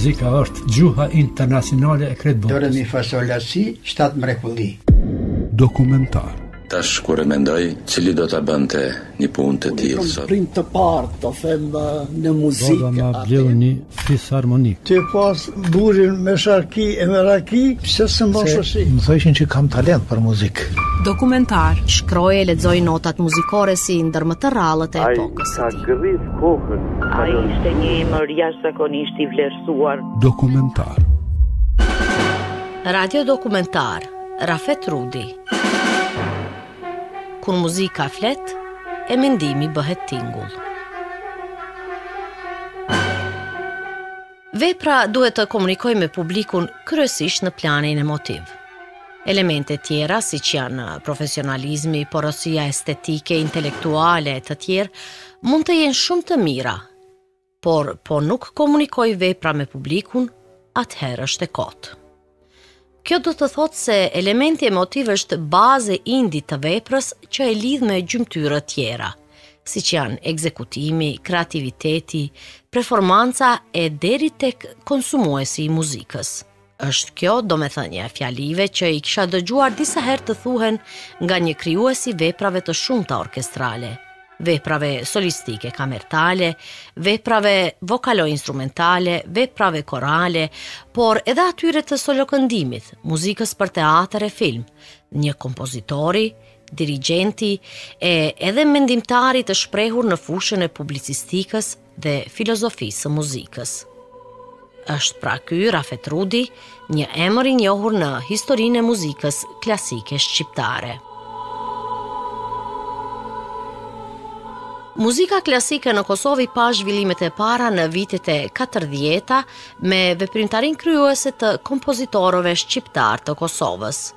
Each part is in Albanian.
Muzika është gjuha internacionale e krejt botës. Do re mi fa sol la si, 7 mrekulli. Dokumentar. Tash kur e mendoj, cili do ta bënte një punë të tillë sot? Prin të parë, të them në muzikë. Baba ma bleu një fisharmonik. Ti pas burin me sharki e me raki, pse së mbosh si? Më thoshin që kam talent për muzikë. Dokumentar. Shkroi e lexoi notat muzikore si ndër më të rrallët e epokës së tij. Ai ka gërrit kokën. Ai ishte një emër jashtëzakonisht i vlerësuar. Dokumentar. Radio Dokumentar. Rafet Rudi. Kur muzika flet, e mendimi bëhet tingull. Vepra duhet të komunikojë me publikun kryesisht në planin emotiv. Elemente tjera, si që janë profesionalizmi, porosia estetike, intelektuale e të tjerë, mund të jenë shumë të mira, por po nuk komunikoj vepra me publikun, atëherë është e kotë. Kjo do të thotë se elementi emotiv është bazë indi të veprës që e lidh me gjymtyra tjera, si që janë ekzekutimi, kreativiteti, performanca e deri tek konsumuesi i muzikës. Është kjo domethënia e fjalive që i kisha dëgjuar disa herë të thuhen nga një krijuesi veprave të shumta orkestrale, veprave solistike kamertale, veprave vokalo-instrumentale, veprave korale, por edhe atyre të solokëndimit, muzikës për teatër e film, një kompozitori, dirigjenti e edhe mendimtari të shprehur në fushën e publicistikës dhe filozofisë së muzikës. Është pra ky Rafet Rudi, një emër i njohur në historinë e muzikës klasike shqiptare. Muzika klasike në Kosovë pa zhvillimet e para në vitet e 40-ta me veprimtarin kryuese të kompozitorëve shqiptar të Kosovës.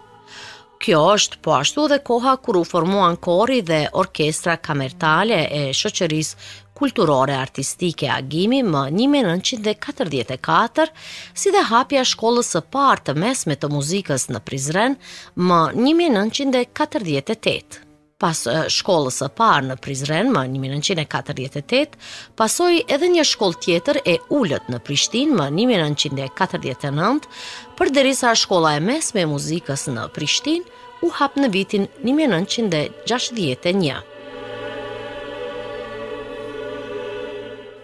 Kjo është po ashtu dhe koha kur u formuan kori dhe orkestra kamertale e shoqërisë kulturore artistike Agimi më 1944, si dhe hapja shkollës së parë të mesme të muzikës në Prizren më 1948. Pas shkollës së parë në Prizren më 1948, pasoi edhe një shkollë tjetër e ulët në Prishtinë më 1949, përderisa shkolla e mesme e muzikës në Prishtinë u hap në vitin 1961.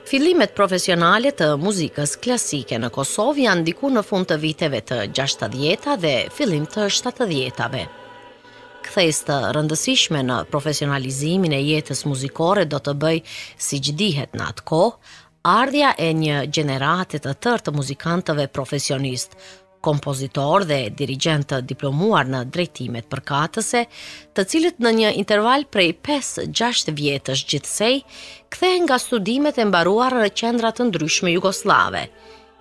Fillimet profesionale të muzikës klasike në Kosovë janë diku në fund të viteve të 60-ta dhe fillim të 70-tave. Kthesë të rëndësishme në profesionalizimin e jetës muzikore do të bëj, siç dihet në atë kohë, ardhja e një gjenerate të tërë të muzikantëve profesionist, kompozitor dhe dirigent të diplomuar në drejtimet përkatëse, të cilët në një interval prej 5-6 vjetësh gjithsej, kthehen nga studimet e mbaruara në qendra të ndryshme jugoslave,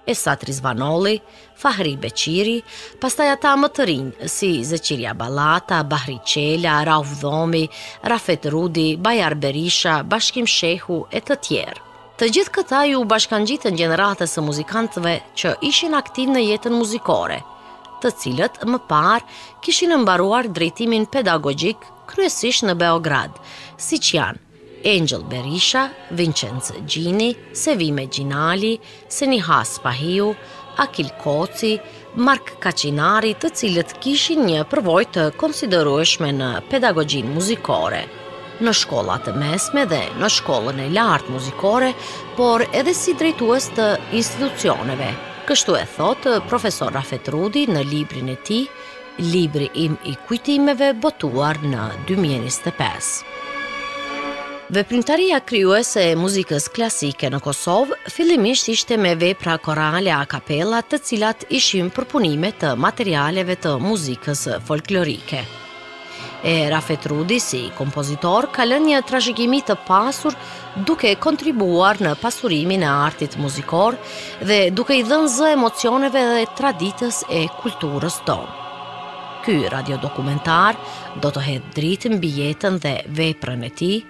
Esat Rizvanolli, Fahri Beqiri, pastaj ata më të rinj si Zeqiria Ballata, Bahri Qela, Rauf Dhomi, Rafet Rudi, Bajar Berisha, Bashkim Shehu e të tjerë. Të gjithë këta ju bashkangjitën gjeneratës së muzikantëve që ishin aktiv në jetën muzikore, të cilët më parë kishin mbaruar drejtimin pedagogjik kryesisht në Beograd, siç janë Angel Berisha, Vincenz Gjini, Sevime Gjinali, Senihas Pahiu, Akil Koci, Mark Kaçinari, të cilët kishin një përvojë të konsiderueshme në pedagogjin muzikore, në shkollat e mesme dhe në shkollën e lartë muzikore, por edhe si drejtues të institucioneve. Kështu e thotë profesor Rafet Rudi në librin e tij, Libri im i kujtimeve, botuar në 2025. Veprimtaria krijuese e muzikës klasike në Kosovë fillimisht ishte me vepra korale a kapella, të cilat ishin përpunime të materialeve të muzikës folklorike. Rafet Rudi si kompozitor ka lënë një trashëgimi të pasur duke kontribuar në pasurimin e artit muzikor dhe duke i dhënë zë emocioneve dhe traditës e kulturës tonë. Ky radiodokumentar do të hedhë dritë mbi jetën dhe veprën e tij,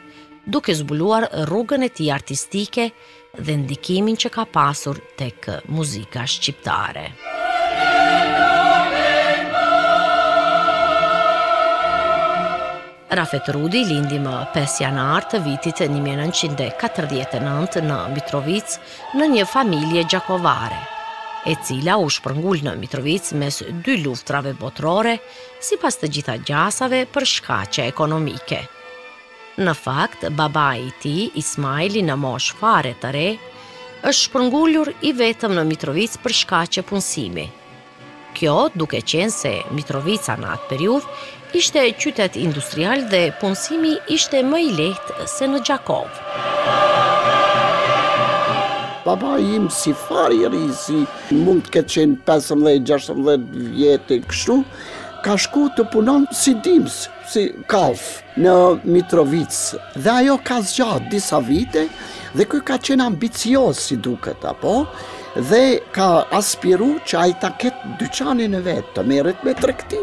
duke zbuluar rrugën e tij artistike dhe ndikimin që ka pasur tek muzika shqiptare. Rafet Rudi lindi më 5 janar të vitit 1949 në Mitrovic në një familje gjakovare. e cila u shpërngull në Mitrovic mes 2 luftrave botërore, sipas të gjitha gjasave për shkaqe ekonomike. Në fakt, babai i tij, Ismaili, në moshë fare të re, është shpërngullur i vetëm në Mitrovic për shkaqe punësimi. Kjo duke qenë se Mitrovica në atë periudhë ishte qytet industrial dhe punësimi ishte më i lehtë se në Gjakov. Baba im si fari i ri, si mund të ketë qenë 15-16 vjetë kështu, ka shku të punon si dimës, si kalf në Mitrovic. Dhe ajo ka zgjatë disa vite dhe ky ka qenë ambicios si duket, apo? Dhe ka aspiru që ai ta ketë dyqanin e vetë, të merret me tregti.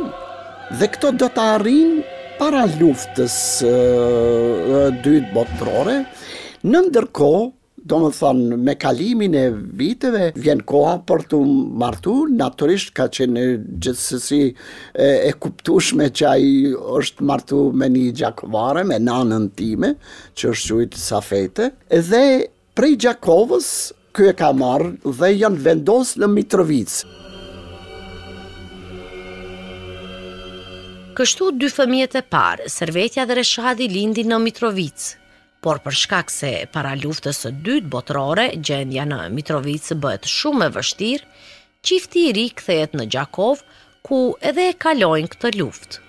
Dhe këto do të arrin para luftës dytë botërore. Në ndërkohë, do më thonë, me kalimin e viteve, vjen koha për të martu, naturisht ka qenë gjithsesi e kuptueshme që ai është martu me një gjakovare, me nanën time, që është quajtur Safete, dhe prej Gjakovës, ky e ka marrë dhe janë vendos në Mitrovic. Kështu 2 fëmijët e parë, Servetja dhe Reshadi, lindin në Mitrovic. Por për shkak se para luftës së dytë botërore, gjendja në Mitrovic bëhet shumë e vështirë, çifti i ri kthehet në Gjakov, ku edhe e kalojnë këtë luftë.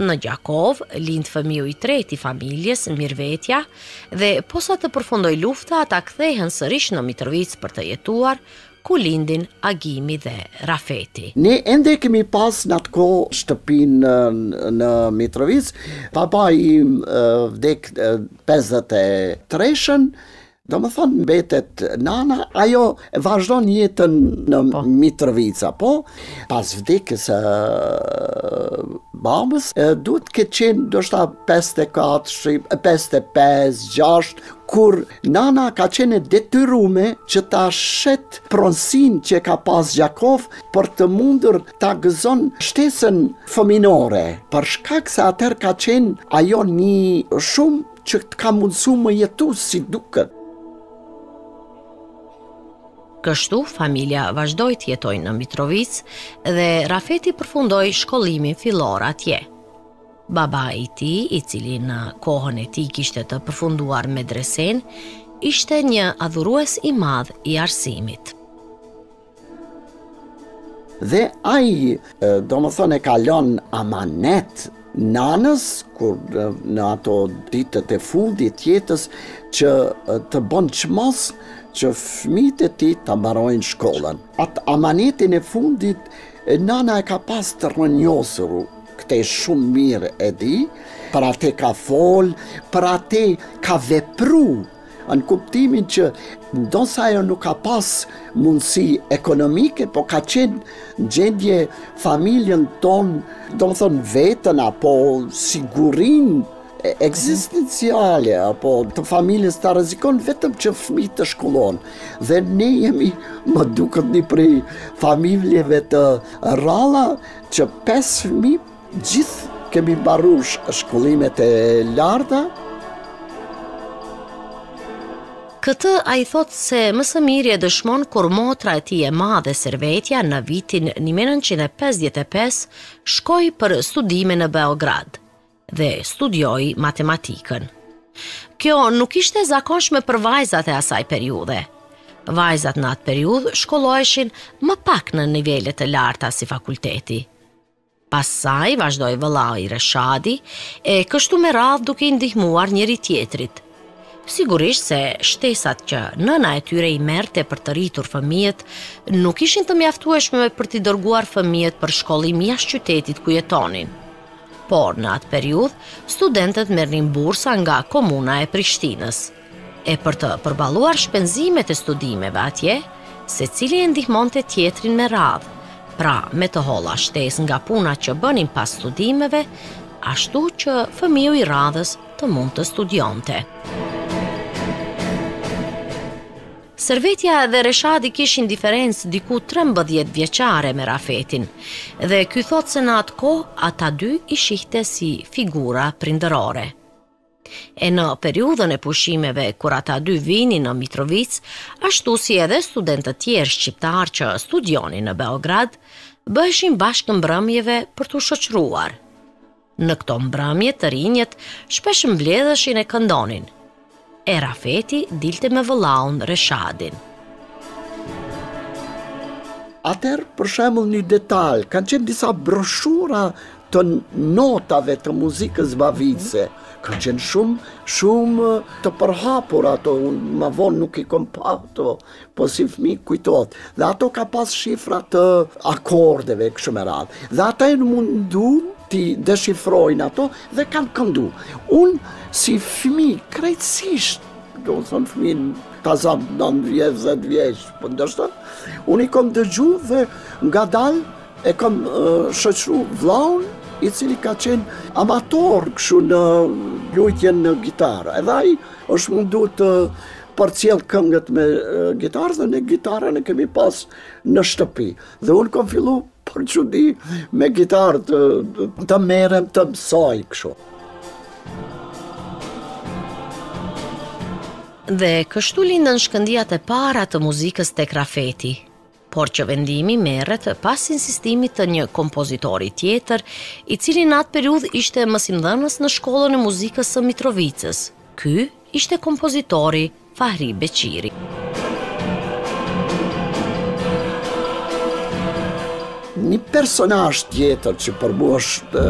Në Gjakov lind fëmiu i tretë i familjes, Mirvetja, dhe posa të përfundoj lufta, ata kthehen sërish në Mitrovic për të jetuar, ku lindin Agimi dhe Rafeti. Ne ende kemi pas në atë kohë shtëpinë në Mitrovic. Papa i vdek 53-shën, do më thonë mbetet nana, ajo vazhdon jetën në Mitrovica, po pas vdekjes babës, duhet këtë qenë ndoshta 54, 55, 6, kur nana ka qenë detyrume që ta shet pronësin që ka pas Gjakov për të mundur ta gëzon shtesën fëminore, për shkak se atëherë ka qenë ajo një shumë që të ka mundësu më jetu si duket. Kështu, familja vazhdoi të jetojë në Mitrovic dhe Rafeti përfundoi shkollimin fillor atje. Babai i tij, i cili në kohën e tij kishte të përfunduar medresen, ishte një adhurues i madh i arsimit. Dhe ai, do më thonë, e kalon amanet nanës, kur në ato ditët e fundit jetës, që të bën çmos që fëmijët e tij ta mbarojnë shkollën. Atë amanetin e fundit, nana e ka pas të rënjosur, këtë shumë mirë e di, për atë ka fol, për atë ka vepru, në kuptimin që ndosa ajo nuk ka pas mundësi ekonomike, po ka qenë gjendje familjen tonë, do më thonë vetën, apo sigurin ekzistenciale, apo të familjes të rrezikon vetëm që fëmijët të shkollon. Dhe ne jemi, më duket, një prej familjeve të rralla që 5 fëmijë gjithë kemi mbaruar shkollimet e larta. Këtë a i thot se më së miri e dëshmon kur motra e tij e madhe Servetja në vitin 1955 shkoi për studime në Beograd dhe studioi matematikën. Kjo nuk ishte zakonshme për vajzat e asaj periudhe. Vajzat në atë periudhë shkolloheshin më pak në nivele të larta si fakulteti. Pas saj vazhdoi vëllai Reshadi e kështu me radhë duke i ndihmuar njëri tjetrit. Sigurisht se shtesat që nëna e tyre i merrte për të rritur fëmijët nuk ishin të mjaftueshme për t'i dërguar fëmijët për shkollim jashtë qytetit ku jetonin. Por në atë periudhë, studentët merrnin bursa nga komuna e Prishtinës. E për të përballuar shpenzimet e studimeve atje, secili e ndihmonte tjetrin me radhë, pra me të holla shtesë nga puna që bënin pas studimeve, ashtu që fëmiu i radhës të mund të studionte. Servetja dhe Reshadi kishin diferencë diku 13 vjeçare me Rafetin, dhe ky thot se në atë kohë ata dy i shihte si figura prindërore. E në periudhën e pushimeve, kur ata dy vinin në Mitrovic, ashtu si edhe studentët tjerë shqiptar që studionin në Beograd, bëheshin bashkë mbrëmjeve për t'u shoqëruar. Në këto mbrëmje të rinjët shpesh mbledheshin e këndonin. E Rafeti dilte me vëllaun Reshadin. Atëherë, për shembull, një detaj, kanë qenë disa broshura të notave të muzikës bavice. Kanë qenë shumë të përhapur ato, unë më vonë nuk I kom pa ato, po si fëmijë kujtohet. Dhe ato ka pas shifra të akordeve kështu me radhë. Dhe ata janë mundu ti deshifrojnë ato dhe kanë këndu. Unë si fëmijë krejtësisht, do të thonë fëmijë tazam 9 vjeç, 10 vjeç, po ndoshta unë I kom dëgju dhe ngadalë e kam shoqëru vllaun I cili ka qenë amator kështu në lutjen në gitarë. Edhe ai është mundu të përcjell këngët me gitarë dhe ne gitarën e kemi pas në shtëpi. Dhe unë kam fillu për çudi me gitarë të merrem të mësoj kështu. Dhe kështu lindën shkëndijat e para të muzikës tek Rafeti. Por që vendimi merret pas insistimit të një kompozitori tjetër, I cili në atë periudhë ishte mësimdhënës në shkollën e muzikës së Mitrovicës. Ky ishte kompozitori Fahri Beqiri. Një personazh tjetër që për mua është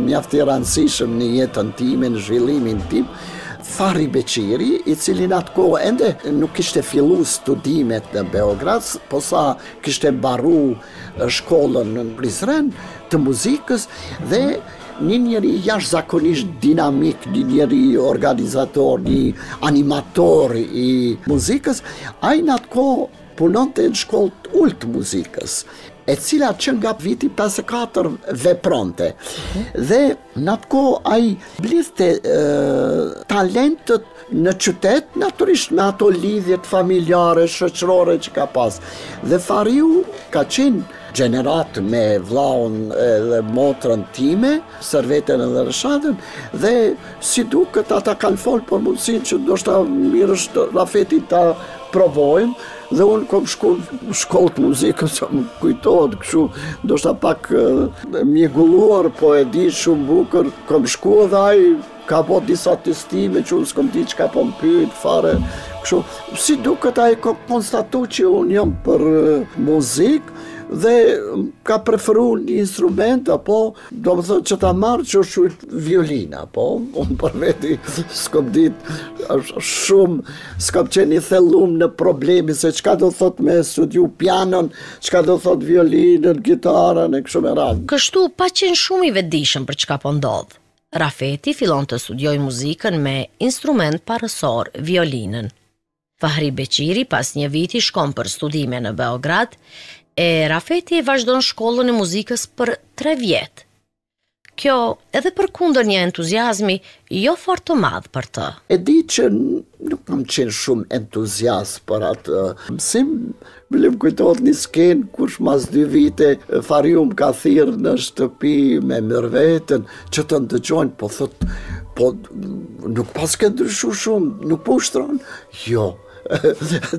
mjaft I rëndësishëm në jetën time, në zhvillimin tim, Fahri Beqiri, I cili në atë kohë ende nuk kishte fillu studimet në Beograd, po sa kishte mbaru shkollën në Prizren të muzikës dhe një njeri jashtëzakonisht dinamik, një njeri organizator, një animator I muzikës, ai në atë kohë punonte në shkollë të ulët të muzikës, e cila që nga viti 54 vepronte. Dhe në atë kohë ai blidhte talentët në qytet, natyrisht me ato lidhjet familjare, shoqërore që ka pas. Dhe Fahriu ka qenë gjenerat me vllaun dhe motrën time, Serveten edhe Reshadën, dhe si duket ata kanë folë për mundësinë që ndoshta mirë është Rafeti ta provojmë, dhe unë kom shku në shkollë të muzikës, më kujtohet kështu, ndoshta pak mjegulluar, po e di shumë bukur, kom shku dhe ai ka bo disa testime që unë s'kom di që ka po më pyet fare, kështu. Si duket ai ka konstatu që unë jam për muzikë, dhe ka preferu një instrument, apo do më thënë që ta marrë që është violina, po unë për veti s'kom ditë shumë, s'kom qenë I thellum në problemi se çka do thot me studiu pianon, çka do thot violinën, gitarën e kështu me radhë. Kështu pa qenë shumë I vetëdijshëm për çka po ndodh. Rafeti fillon të studiojë muzikën me instrument parësor, violinën. Fahri Beqiri pas një viti shkon për studime në Beograd, e Rafeti vazhdon shkollën e muzikës për 3 vjet. Kjo edhe përkundër një entuziazmi jo fort të madh për të. E di që nuk kam qenë shumë entuziast për atë mësim, më kujtohet një skenë kush mas 2 vite Fahriu më ka thirrë në shtëpi me mërvetën që të ndëgjojnë, po thot, po nuk pas ke ndryshu shumë, nuk po ushtron? Jo.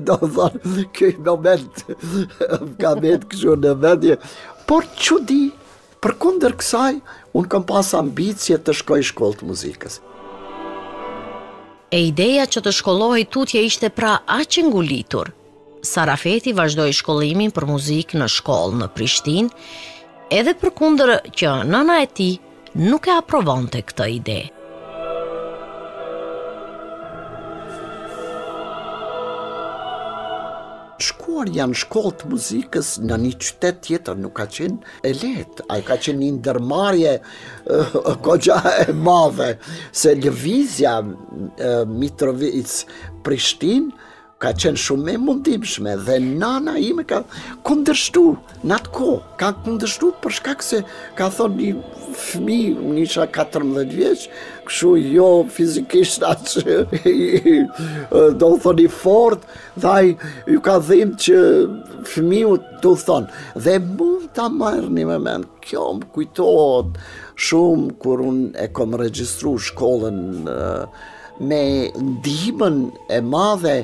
Do thonë, këj moment ka met kështu në vendje, por që di, përkundër kësaj, unë kam pas ambicje të shkoj shkollë të muzikës. E ideja që të shkollohej tutje ishte pra aq e ngulitur. Sa Rafeti vazhdoi shkollimin për muzikë në shkollë në Prishtinë, edhe përkundër që nëna e tij nuk e aprovonte këtë ide. Shkuar janë shkollë të muzikës në një qytet tjetër nuk ka qenë e lehtë, ai ka qenë një ndërmarrje goxha e madhe, se lëvizja Mitrovic Prishtinë ka qenë shumë e mundimshme dhe nana ime ka kundërshtu në atë kohë. Ka kundërshtu për shkak se ka thonë një fëmijë, unë isha 14 vjeç, kështu jo fizikisht atë do thoni fort, dhe ai ju ka dhimbë që fëmiu do thonë. Dhe mund ta marrni me mend, kjo më kujtohet shumë kur unë e kom regjistru shkollën me ndihmën e madhe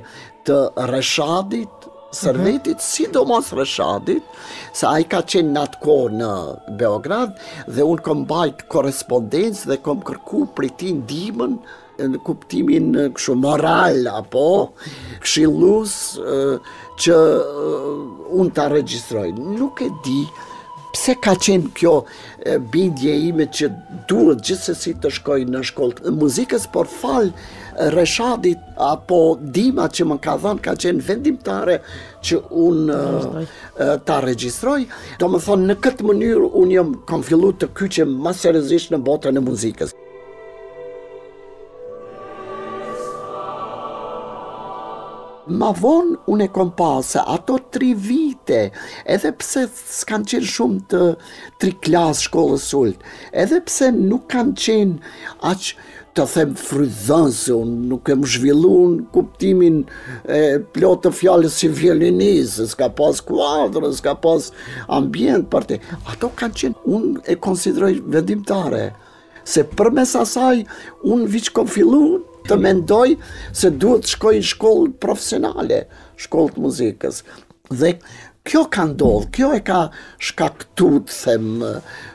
të Reshadit, Servetit, sidomos Reshadit, se ai ka qenë në atë kohë në Beograd dhe unë kom bajt korrespondencë dhe kom kërku prej tij ndihmën në kuptimin kështu moral apo këshillues që unë ta regjistroj. Nuk e di pse ka qenë kjo bindje ime që duhet gjithsesi të shkoj në shkollë të muzikës, por fal Reshadit apo dima që më ka dhënë ka qenë vendimtare që unë ta regjistroj. Do më thonë, në këtë mënyrë unë kam fillu të kyqem më seriozisht në botën e muzikës. Ma vonë unë e kom pas se ato 3 vite, edhe pse s'kan qenë shumë të 3 klasë shkollës sullt, edhe pse nuk kanë qenë aq të them fryzënse, unë nuk e më zhvillu në kuptimin plot të fjallës si violinisë, s'ka pas kuadrë, s'ka pas ambient për te. Ato kanë qenë, unë e konsideroj vendimtare, se përmes asaj unë viç kom fillu të mendoj se duhet shkoj në shkollë profesionale, shkollë të muzikës. Dhe kjo ka ndodhur, kjo e ka shkaktu të them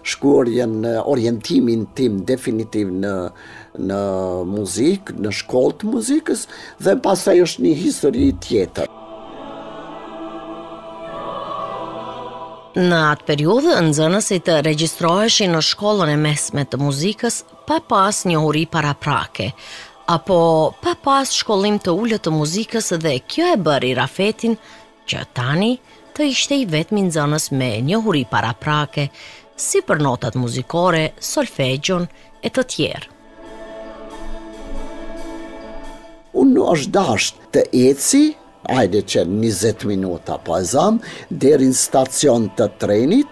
shkuarjen, orientimin tim definitiv në muzikë, në shkollë të muzikës, dhe pastaj është një histori tjetër. Në atë periudhë, nxënësit regjistroheshin në shkollën e mesme të muzikës pa pas njohuri paraprake, apo pa pas shkollim të ullët të muzikës, dhe kjo e bëri Rafetin që tani të ishte i vetmi nxënës me njohuri paraprake, si për notat muzikore, solfegjon e të tjerë. Unë është dasht të eci, hajde që 20 minuta po e zam, deri në stacion të trenit,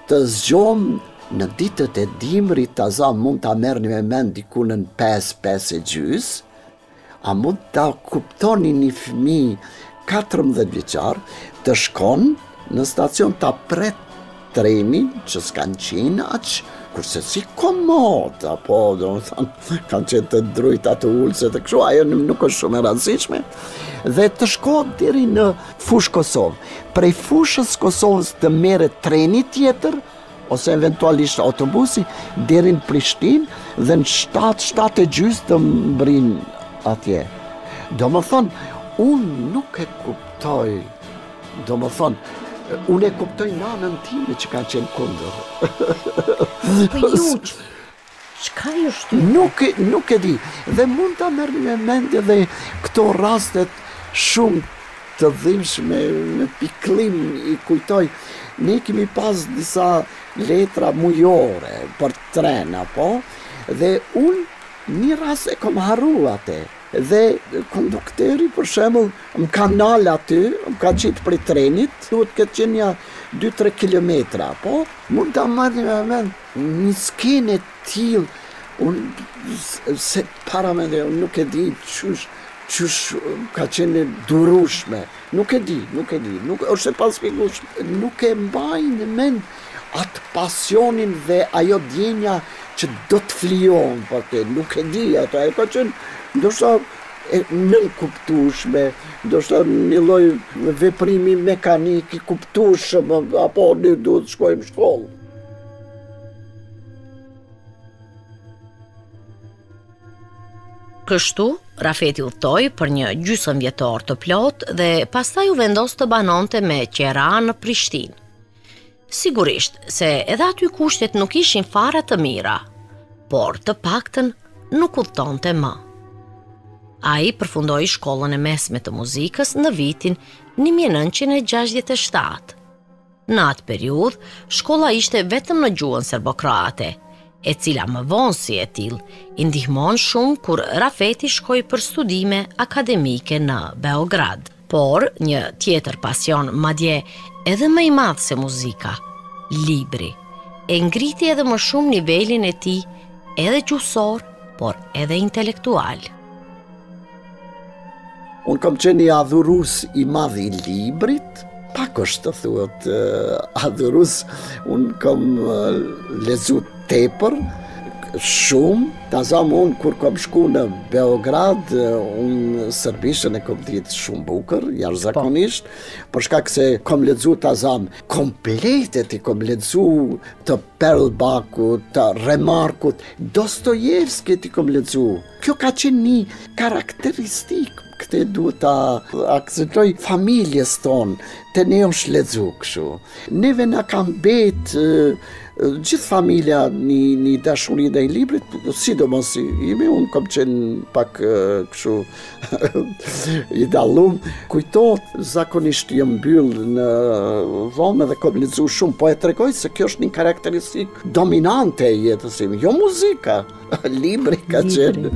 të zgjom në ditët e dimrit, të zam mund të merrni me mend diku në 5 e gjys, a mund të kuptoni një fëmijë 14 vjeçar të shkon në stacion të pret trenin që s'kan qenë aq, kurse si komod, apo do të thonë kanë qenë të drujta të ulse të kështu, ajo nuk është shumë e rëndësishme, dhe të shkohet deri në fushë Kosovë. Prej fushës Kosovës të merret treni tjetër, ose eventualisht autobusi, deri në Prishtinë, dhe në 7:30 të mbrin atje. Do më thonë, unë nuk e kuptoj, do më thonë, unë e kuptoj nanën time që ka qenë kundër. Po ju, çka ju shty? Nuk e di. Dhe mund ta merrni me mendje dhe këto rastet shumë të dhimbshme me pikëllim i kujtoj. Ne kemi pas disa letra mujore për tren, apo? Dhe unë një rast e kom harru atë. Dhe kondukteri, për shembull, më ka nal aty, më ka qitë prej trenit, duhet këtë qenë ja 2-3 kilometra, po? Mund ta marrni me mend një skenë tillë, unë se para me dhe unë nuk e di qysh ka qenë durushme, nuk e di, është e paspjegueshme, nuk e mbaj në mend atë pasionin dhe ajo djenja që do të flijon për te, nuk e di ato, ajo ka qenë ndoshta nënkuptueshme, ndoshta një lloj veprimi mekanik i kuptueshëm, apo ne duhet të shkojmë në shkollë. Kështu, Rafeti udhtoi për një gjysmëvjetor të plot dhe pastaj u vendos të banonte me qera në Prishtinë. Sigurisht se edhe aty kushtet nuk ishin fare të mira, por të paktën nuk udhtonte më. Ai përfundoi shkollën e mesme të muzikës në vitin 1967. Në atë periudhë, shkolla ishte vetëm në gjuhën serbokroate, e cila më vonë si e tillë i ndihmon shumë kur Rafeti shkoi për studime akademike në Beograd. Por një tjetër pasion, madje edhe më i madh se muzika, libri, e ngriti edhe më shumë nivelin e tij, edhe gjuhësor, por edhe intelektual. Unë kam qenë i adhurus i madh i librit, pak është të thuhet adhurus, unë kam lexu tepër, shumë, ta zam unë kur kam shku në Beograd, unë serbishën e kam ditë shumë bukur, jashtëzakonisht, për shkak se kam lexu ta zam kompletet, i kam lexu të Perlbakut, të Remarkut, Dostojevskit i kam lexu. Kjo ka qenë një karakteristikë. Këtë duhet ta akcentoj familjes tonë, të ne është lexu kështu. Neve na kanë bet gjithë familja një dashuri ndaj librit, sidomos imi, unë kam qenë pak kështu i dallum. Kujtohet, zakonisht jam mbyll në dhomë dhe kam lexu shumë, po e tregoj se kjo është një karakteristikë dominante e jetës ime, jo muzika. Libri ka qenë,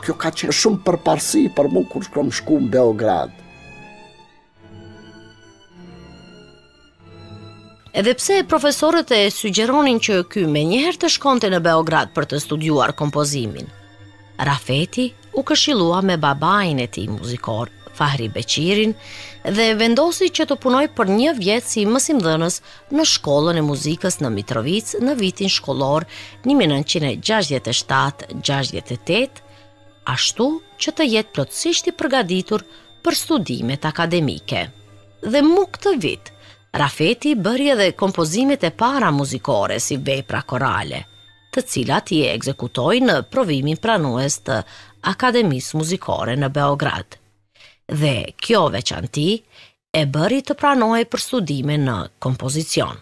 kjo ka qenë shumë përparësi për mu kur kam shku në Beograd. Edhe pse profesorët e sugjeronin që ky menjëherë të shkonte në Beograd për të studiuar kompozimin, Rafeti u këshillua me babain e tij muzikor, Fahri Beqirin, dhe vendosi që të punoj për 1 vjet si mësimdhënës në shkollën e muzikës në Mitrovic në vitin shkollor 1967-68, ashtu që të jetë plotësisht i përgatitur për studimet akademike. Dhe mu këtë vit, Rafeti bëri edhe kompozimet e para muzikore si vepra korale, të cilat i ekzekutoi në provimin pranues të Akademisë Muzikore në Beograd. Dhe kjo veçanti e bëri të pranohej për studime në kompozicion.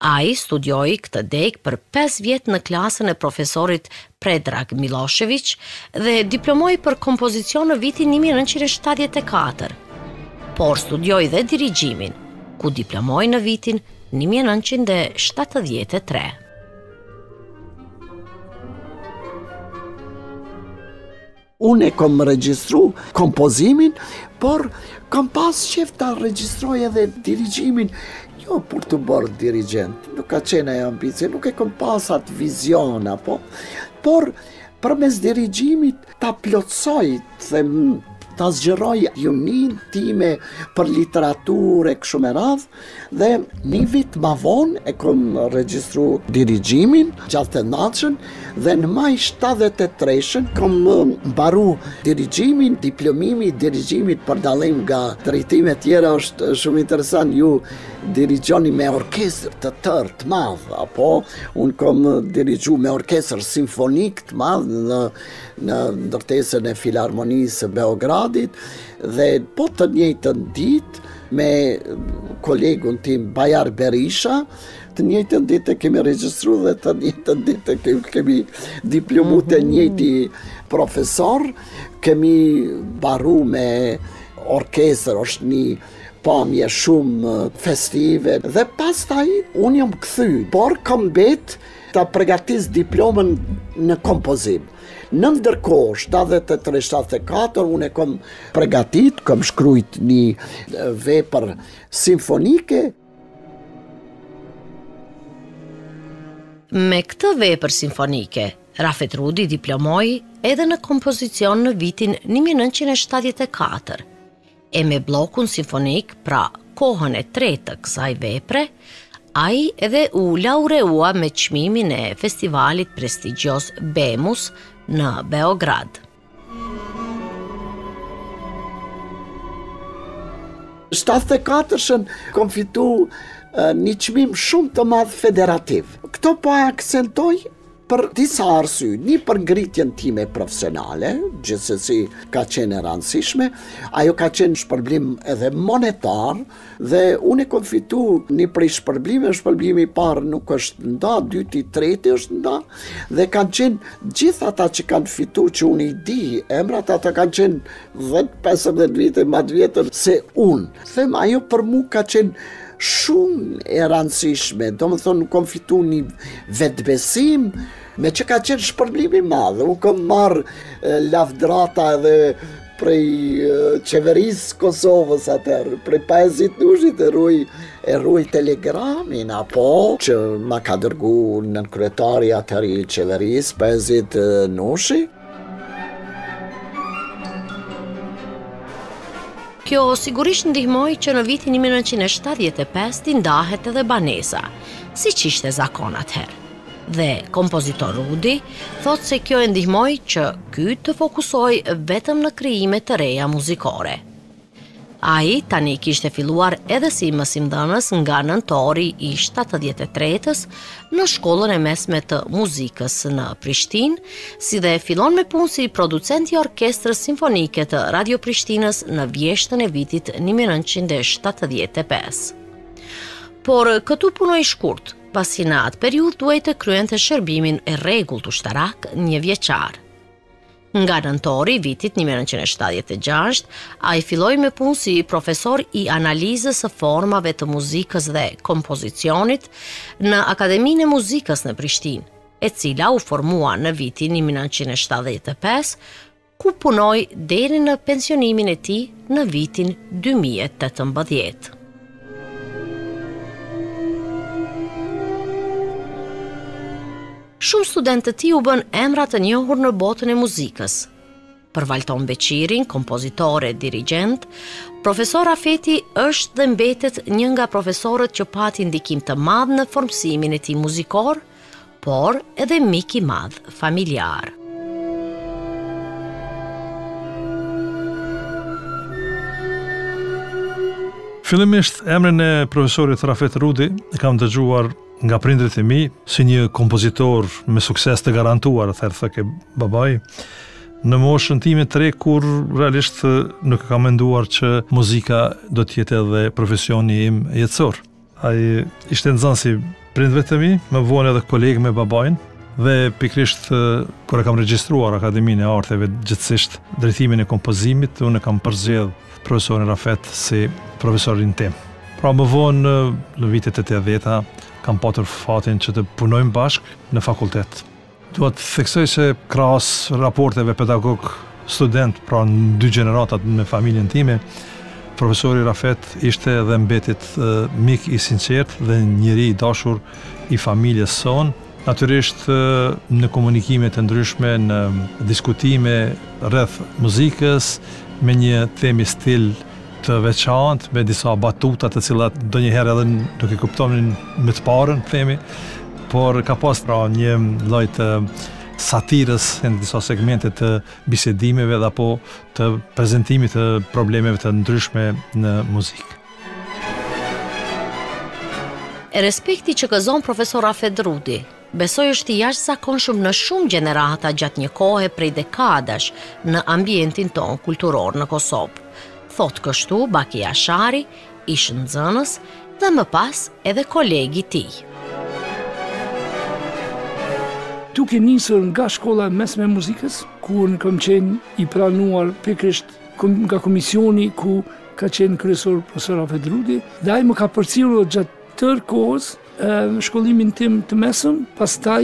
Ai studioi këtë deg për 5 vjet në klasën e profesorit Predrag Milošević dhe diplomoi për kompozicion në vitin 1974, por studioi dhe dirigjimin, ku diplomoi në vitin 1973. Unë e kom regjistru kompozimin, por kam pas qef ta regjistroj edhe dirigjimin, jo për të bërë dirigent, nuk ka qenë e ambicie, nuk e kom pas atë vizion, por përmes dirigjimit ta plotsoj, ta zgjeroj junin time për literaturë e kështu me radhë, dhe një vit ma vonë e kom regjistru dirigjimin, gjatë të natëshën, dhe në maj 73-shën kom mbaru dirigjimin, diplomimi i dirigjimit për dallim nga drejtime tjera është shumë interesant, ju dirigjoni me orkestër të tërë të madh, apo unë kom dirigju me orkestër simfonik të madh në ndërtesën e Filharmonisë së Beogradit, dhe po të njëjtën ditë me kolegun tim Bajar Berisha, të njëjtën ditë e kemi regjistru dhe të njëjtën ditë e kemi diplomu të njëjti profesor, kemi baru me orkestër, është një pamje shumë festive, dhe pastaj unë jam kthy, por kam bet ta përgatis diplomën në kompozim. Në ndërkohë, 73-74, unë e kom përgatit, kom shkrujt një vepër simfonike. Me këtë vepër simfonike, Rafet Rudi diplomoi edhe në kompozicion në vitin 1974, e me blokun simfonik, pra kohën e tretë të kësaj vepre, ai edhe u laureua me çmimin e festivalit prestigjos Bemus në Beograd. Në 74-shën kom fitu një çmim shumë të madh federativ. Këto po akcentoj për disa arsye, një për ngritjen time profesionale, gjithsesi ka qenë e rëndësishme, ajo ka qenë shpërblim edhe monetar, dhe unë e kom fitu një prej shpërblimi i parë nuk është nda, dyti, treti është nda, dhe kanë qenë gjithë ata që kanë fitu që unë i di, emrat ata kanë qenë 10-15 vite më të vjetër se unë. Them, ajo për mu ka qenë shumë e rëndësishme, do më thonë, kom fitu një vetbesim, me që ka qenë shpërblimi madhe, u kom marrë lavdrata dhe prej qeverisë Kosovës atëherë, prej 50 nushit e ruaj telegramin, apo që ma ka dërgu nën kryetari atëherë i qeverisë 50 nushi. Kjo sigurisht ndihmoi që në vitin 1975 t'i ndahet edhe banesa, siç ishte zakon atëherë. Dhe kompozitor Rudi thot se kjo e ndihmoi që ky të fokusoj vetëm në krijime të reja muzikore. Ai tani kishte filluar edhe si mësimdhënës nga nëntori i 73-s në shkollën e mesme të muzikës në Prishtinë, si dhe fillon me punë si producent i orkestrës simfonike të Radio Prishtinës në vjeshtën e vitit 1975. Por këtu punoi shkurt, pasi në atë periudhë duhej të kryente shërbimin e rregullt ushtarak 1 vjeçar. Nga nëntori vitit 1976, ai filloi me punë si profesor i analizës së formave të muzikës dhe kompozicionit në Akademinë e Muzikës në Prishtinë, e cila u formua në vitin 1975, ku punoi deri në pensionimin e tij në vitin 2018. Shumë studentë të tij u bën emra të njohur në botën e muzikës. Për Valton Beqirin, kompozitor e dirigjent, profesor Rafeti është dhe mbetet një nga profesorët që pati ndikim të madh në formësimin e tij muzikor, por edhe mik i madh familjar. Fillimisht emrin e profesorit Rafet Rudi e kam dëgjuar nga prindrit e mi, si një kompozitor me sukses të garantuar, thëke babai, në moshën time të re, kur realisht nuk kam menduar që muzika do t'jetë edhe profesioni im jetësor. Ai ishte nxënës si prindve të mi, më vonë edhe kolegë me babain, dhe pikrisht kur e kam regjistruar Akademinë e Arteve gjithsesht drejtimin e kompozimit, unë kam përzgjedh profesorin Rafet si profesorin tim. Pra më vonë në vitet e 80-ta kam patur fatin që të punojmë bashkë në fakultet. Dua të theksoj se krahas raporteve pedagog-student, pra në 2 gjeneratat me familjen time, profesori Rafet ishte dhe mbetit mik i sinqert dhe njeri i dashur i familjes son. Natyrisht në komunikime të ndryshme, në diskutime rreth muzikës, me një themi stil të veçantë, me disa batuta të cilat ndonjëherë edhe nuk e kuptonin me të parën, themi, por ka pas një lloj të satirës në disa segmente të bisedimeve dhe apo të prezantimit të problemeve të ndryshme në muzikë. E respekti që gëzon profesor Rafet Rudi, besoj është i jashtëzakonshëm në shumë gjenerata gjatë një kohe prej dekadash në ambientin ton kulturor në Kosovë. Thot kështu Baki Ashari, ish nxënës dhe më pas edhe kolegi i tij. Duke nisur nga shkolla mesme e muzikës, ku në kam qenë i pranuar pikërisht nga komisioni ku ka qenë kryesor profesor Rafet Rudi, dhe ai më ka përcjellur gjatë tërë kohës shkollimin tim të mesëm, pastaj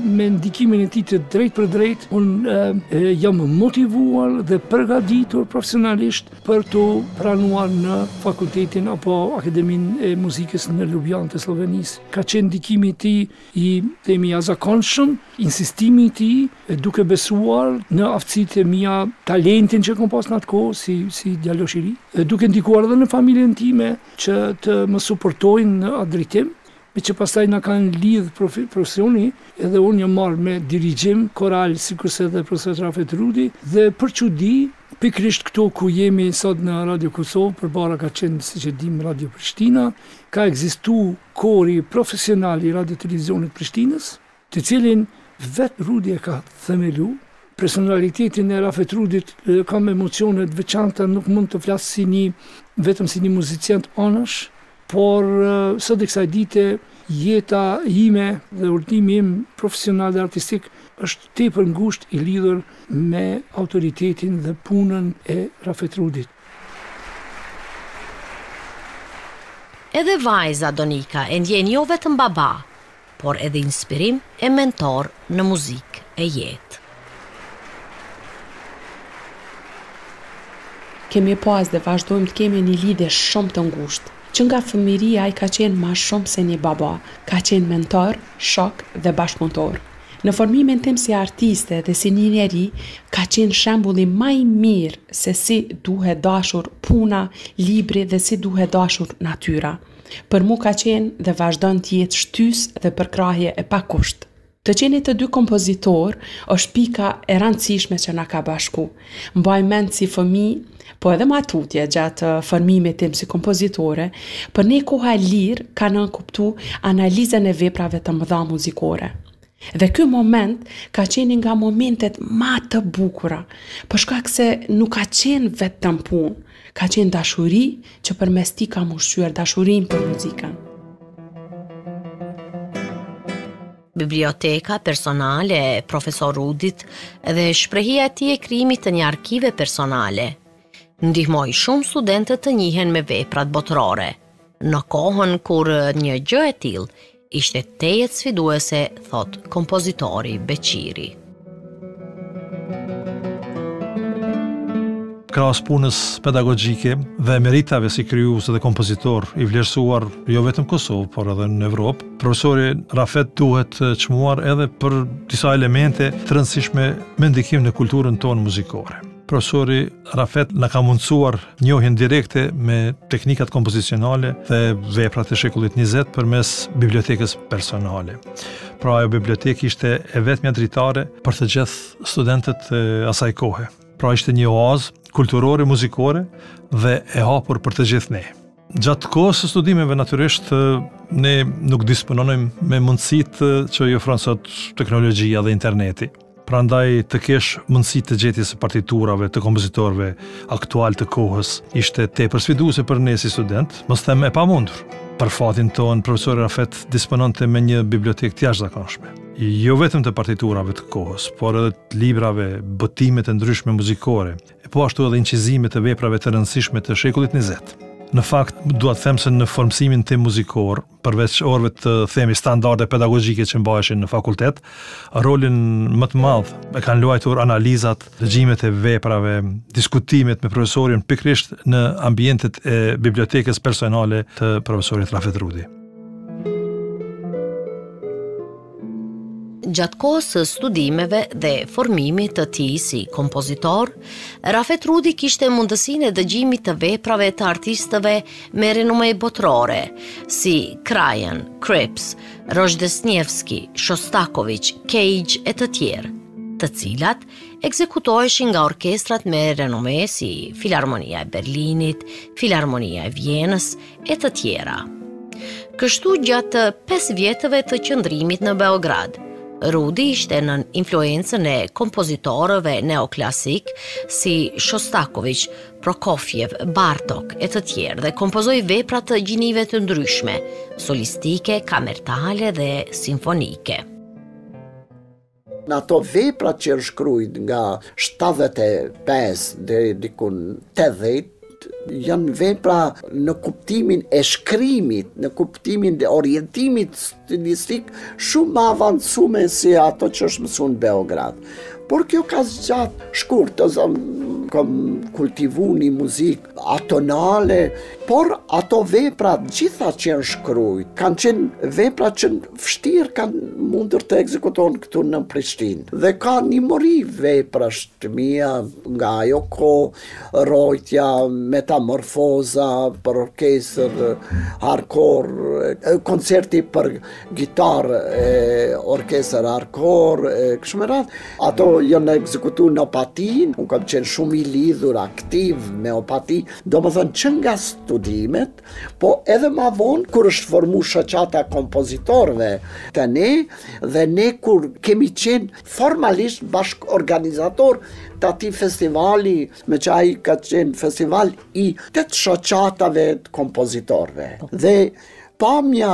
me ndikimin e tij të drejt për drejt, unë jam motivuar dhe përgatitur profesionalisht për të pranuar në fakultetin apo Akademinë e Muzikës në Ljubljanë të Slovenisë. Ka qenë ndikimi i tij i themi jashtëzakonshëm, insistimi i tij duke besuar në aftësitë e mia, talentin që kam pas në atë kohë si djalosh i ri, duke ndikuar edhe në familjen time që të më suportojnë në atë drejtim, me që pastaj na kanë lidh profesioni, edhe unë jam marrë me dirigjim koral, sikurse edhe profesor Rafet Rudi, dhe për çudi, pikërisht këtu ku jemi sot në Radio Kosovë, përpara ka qenë, siç e dim, Radio Prishtina, ka ekzistuar kori profesional i Radio Televizionit Prishtinës, të cilin vetë Rudi e ka themelu. Personalitetin e Rafet Rudit kam emocione të veçanta, nuk mund të flas vetëm si një muzicient anësh, por sot e kësaj dite jeta ime dhe urtimi im profesional dhe artistik është tepër ngushtë i lidhur me autoritetin dhe punën e Rafet Rudit. Edhe vajza Donika e ndjen jo vetëm baba, por edhe inspirim e mentor në muzikë e jetë. kemi pas dhe vazhdojmë të kemi një lidhje shumë të ngushtë, që nga fëmiria ai ka qenë ma shumë se një baba, ka qenë mentor, shok dhe bashkëpunëtor. Në formimin tim si artiste dhe si një njeri, ka qenë shembulli më i mirë se si duhet dashur puna, libri dhe si duhet dashur natyra. Për mu ka qenë dhe vazhdon të jetë shtys dhe përkrahje e pakusht. Të qeni të dy kompozitor është pika e rëndësishme që na ka bashku. Mbaj mend si fëmijë, po edhe matutje gjatë formimit tim si kompozitore, për ne koha lirë ka nënkuptu analizën e veprave të mëdha muzikore. Dhe ky moment ka qenë nga momentet ma të bukura, për shkak se nuk ka qenë vetëm punë, ka qenë dashuri që përmes tij kam ushqyer dashurinë për muzikën. Biblioteka personale e profesor Rudit dhe shprehja e tij e krijimit të një arkive personale ndihmoi shumë studentët të njihen me veprat botërore, në kohën kur një gjë e tillë ishte tejet sfiduese, thot kompozitori Beqiri. Krahas punës pedagogjike dhe meritave si krijues dhe kompozitor i vlerësuar jo vetëm në Kosovë, por edhe në Evropë, profesori Rafet duhet çmuar edhe për disa elemente të rëndësishme me ndikim në kulturën tonë muzikore. Profesori Rafet na ka mundësuar njohjen direkte me teknikat kompozicionale dhe veprat e shekullit 20 përmes bibliotekës personale. Pra ajo bibliotekë ishte e vetmja dritare për të gjithë studentët e asaj kohe. Pra ishte një oazë kulturore, muzikore dhe e hapur për të gjithë ne. Gjatë kohës së studimeve natyrisht ne nuk disponojmë me mundësitë që i ofron sot teknologjia dhe interneti. Prandaj të kesh mundësi të gjetjes së partiturave të kompozitorëve aktual të kohës ishte tepër sfiduese për ne si student, mos them e pamundur. Për fatin ton, profesori Rafet dispononte me një bibliotekë të jashtëzakonshme. Jo vetëm të partiturave të kohës, por edhe të librave, botimet e ndryshme muzikore, e po ashtu edhe incizime të veprave të rëndësishme të shekullit 20. Në fakt, dua të them se në formsimin tim muzikor, përveç orëve të themi standarde pedagogjike që mbaheshin në fakultet, rolin më të madh e kanë luajtur analizat, dëgjimet e veprave, diskutimet me profesorin pikërisht në ambientet e bibliotekës personale të profesorit Rafet Rudi. Gjatë kohës së studimeve dhe formimit të tij si kompozitor, Rafet Rudi kishte mundësinë e dëgjimit të veprave të artistëve me renome botërore, si Krajan, Krips, Rozhdesnjevski, Shostakovich, Cage e të tjerë, të cilat ekzekutoheshin nga orkestrat me renome si Filharmonia e Berlinit, Filharmonia e Vjenës e të tjera. Kështu gjatë 5 vjetëve të qëndrimit në Beograd, Rudi ishte në influencën e kompozitorëve neoklasik si Shostakovich, Prokofjev, Bartok e të tjerë dhe kompozoi vepra të gjinive të ndryshme, solistike, kamertale dhe simfonike. Në ato vepra që shkruajt nga 75 deri dikun 80 janë vepra në kuptimin e shkrimit, në kuptimin e orientimit stilistik shumë më avancume si ato që është mësuar në Beograd. Por kjo ka zgjat shkurt, kam kultivu një muzik atonale, por ato vepra gjitha që janë shkruajt, kanë qenë vepra që vështirë kanë mundur të ekzekutohen këtu në Prishtinë. Dhe ka një mori vepra të mia nga ajo kohë, Rojtja, Metamorfoza për orkestër, hardcore, koncerti për gitarë, orkestër hardcore, kështu me radhë. Ato janë ekzekutuar në Opati, unë kam qenë shumë i lidhur, aktiv me Opati, domethënë që nga studimet, po edhe ma vonë kur është formu shoqata kompozitorëve të ne, dhe ne kur kemi qenë formalisht bashk organizator të ati festivali, me që ai ka qenë festival i 8 shoqatave të kompozitorëve. Dhe pamja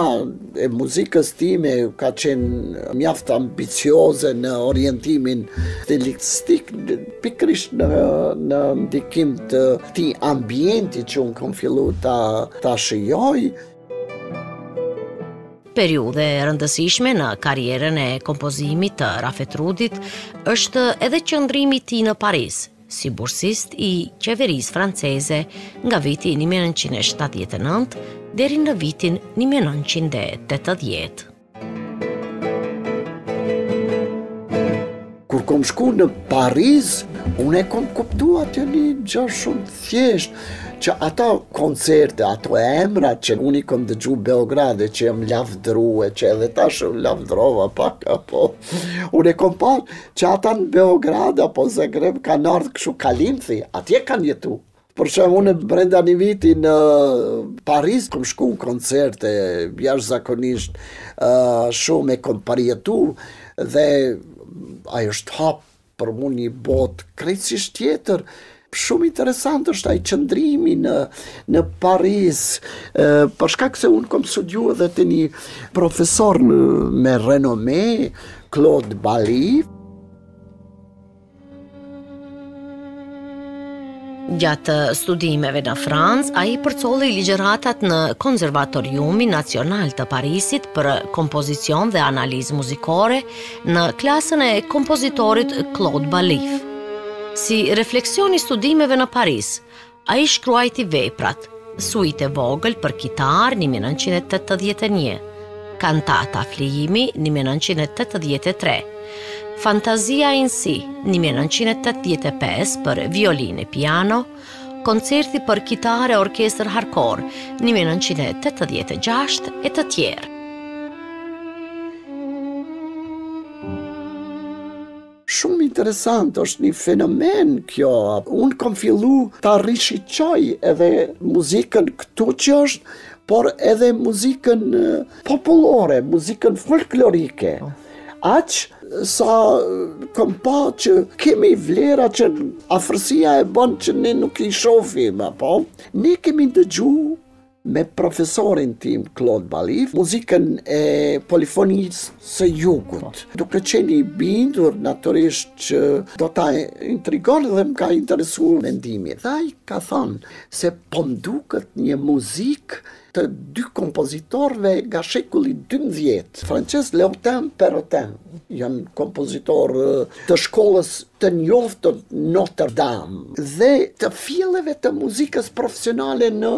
e muzikës time ka qenë mjaft ambicioze në orientimin stilistik, pikërisht në ndikim të këtij ambienti që unë kam fillu ta shijoj. Periudhe rëndësishme në karrierën e kompozimit të Rafet Rudit është edhe qëndrimi i tij në Paris, si bursist i qeverisë franceze nga viti 1979 deri në vitin 1980. Kur kom shku në Paris, unë e kom kuptu atë një gjë shumë thjesht, që ata koncerte, ato emra që unë i kom dëgju Beograde, që jam lavdrue, që edhe tash lavdrova pak, apo unë e kom parë që ata në Beograde apo Zagreb kanë ardhë kështu kalimthi, atje kanë jetu. Për shembull, unë brenda një viti në Paris kom shku në koncerte, jashtëzakonisht shumë e kom përjetu dhe ajo është hap për mu një botë krejtësisht tjetër. Shumë interesant është ai qëndrimi në Paris, për shkak se unë kom studiu edhe te një profesor me renome, Claude Bally. Gjatë studimeve në Francë, ai përcolli ligjëratat në Konservatoriumi Nacional të Parisit për kompozicion dhe analizë muzikore në klasën e kompozitorit Claude Bally. Si refleksion i studimeve në Paris, ai shkruajti veprat, suite vogël për kitar 1981, Kantata Flijimi 1983, Fantazia in si 1985 për violinë e piano, koncerti për kitare orkestër harkor 1986 e të tjerë. Shumë interesant, është një fenomen kjo. Unë kom fillu ta rishiqoj edhe muzikën këtu që është, por edhe muzikën popullore, muzikën folklorike. Aq sa kom pa që kemi vlera që afërsia e bën që ne nuk i shohim, apo ne kemi dëgju me profesorin tim Claude Bally muzikën e polifonisë së jugut. Duke qenë i bindur natyrisht që do ta intrigon dhe më ka interesuar mendimi. Dhe ai ka thënë se po m'duket një muzikë të dy kompozitorëve nga shekulli 12, Francesc Léotin Perrotin, janë kompozitor të shkollës të njohtë të Notre Dame dhe të filleve të muzikës profesionale në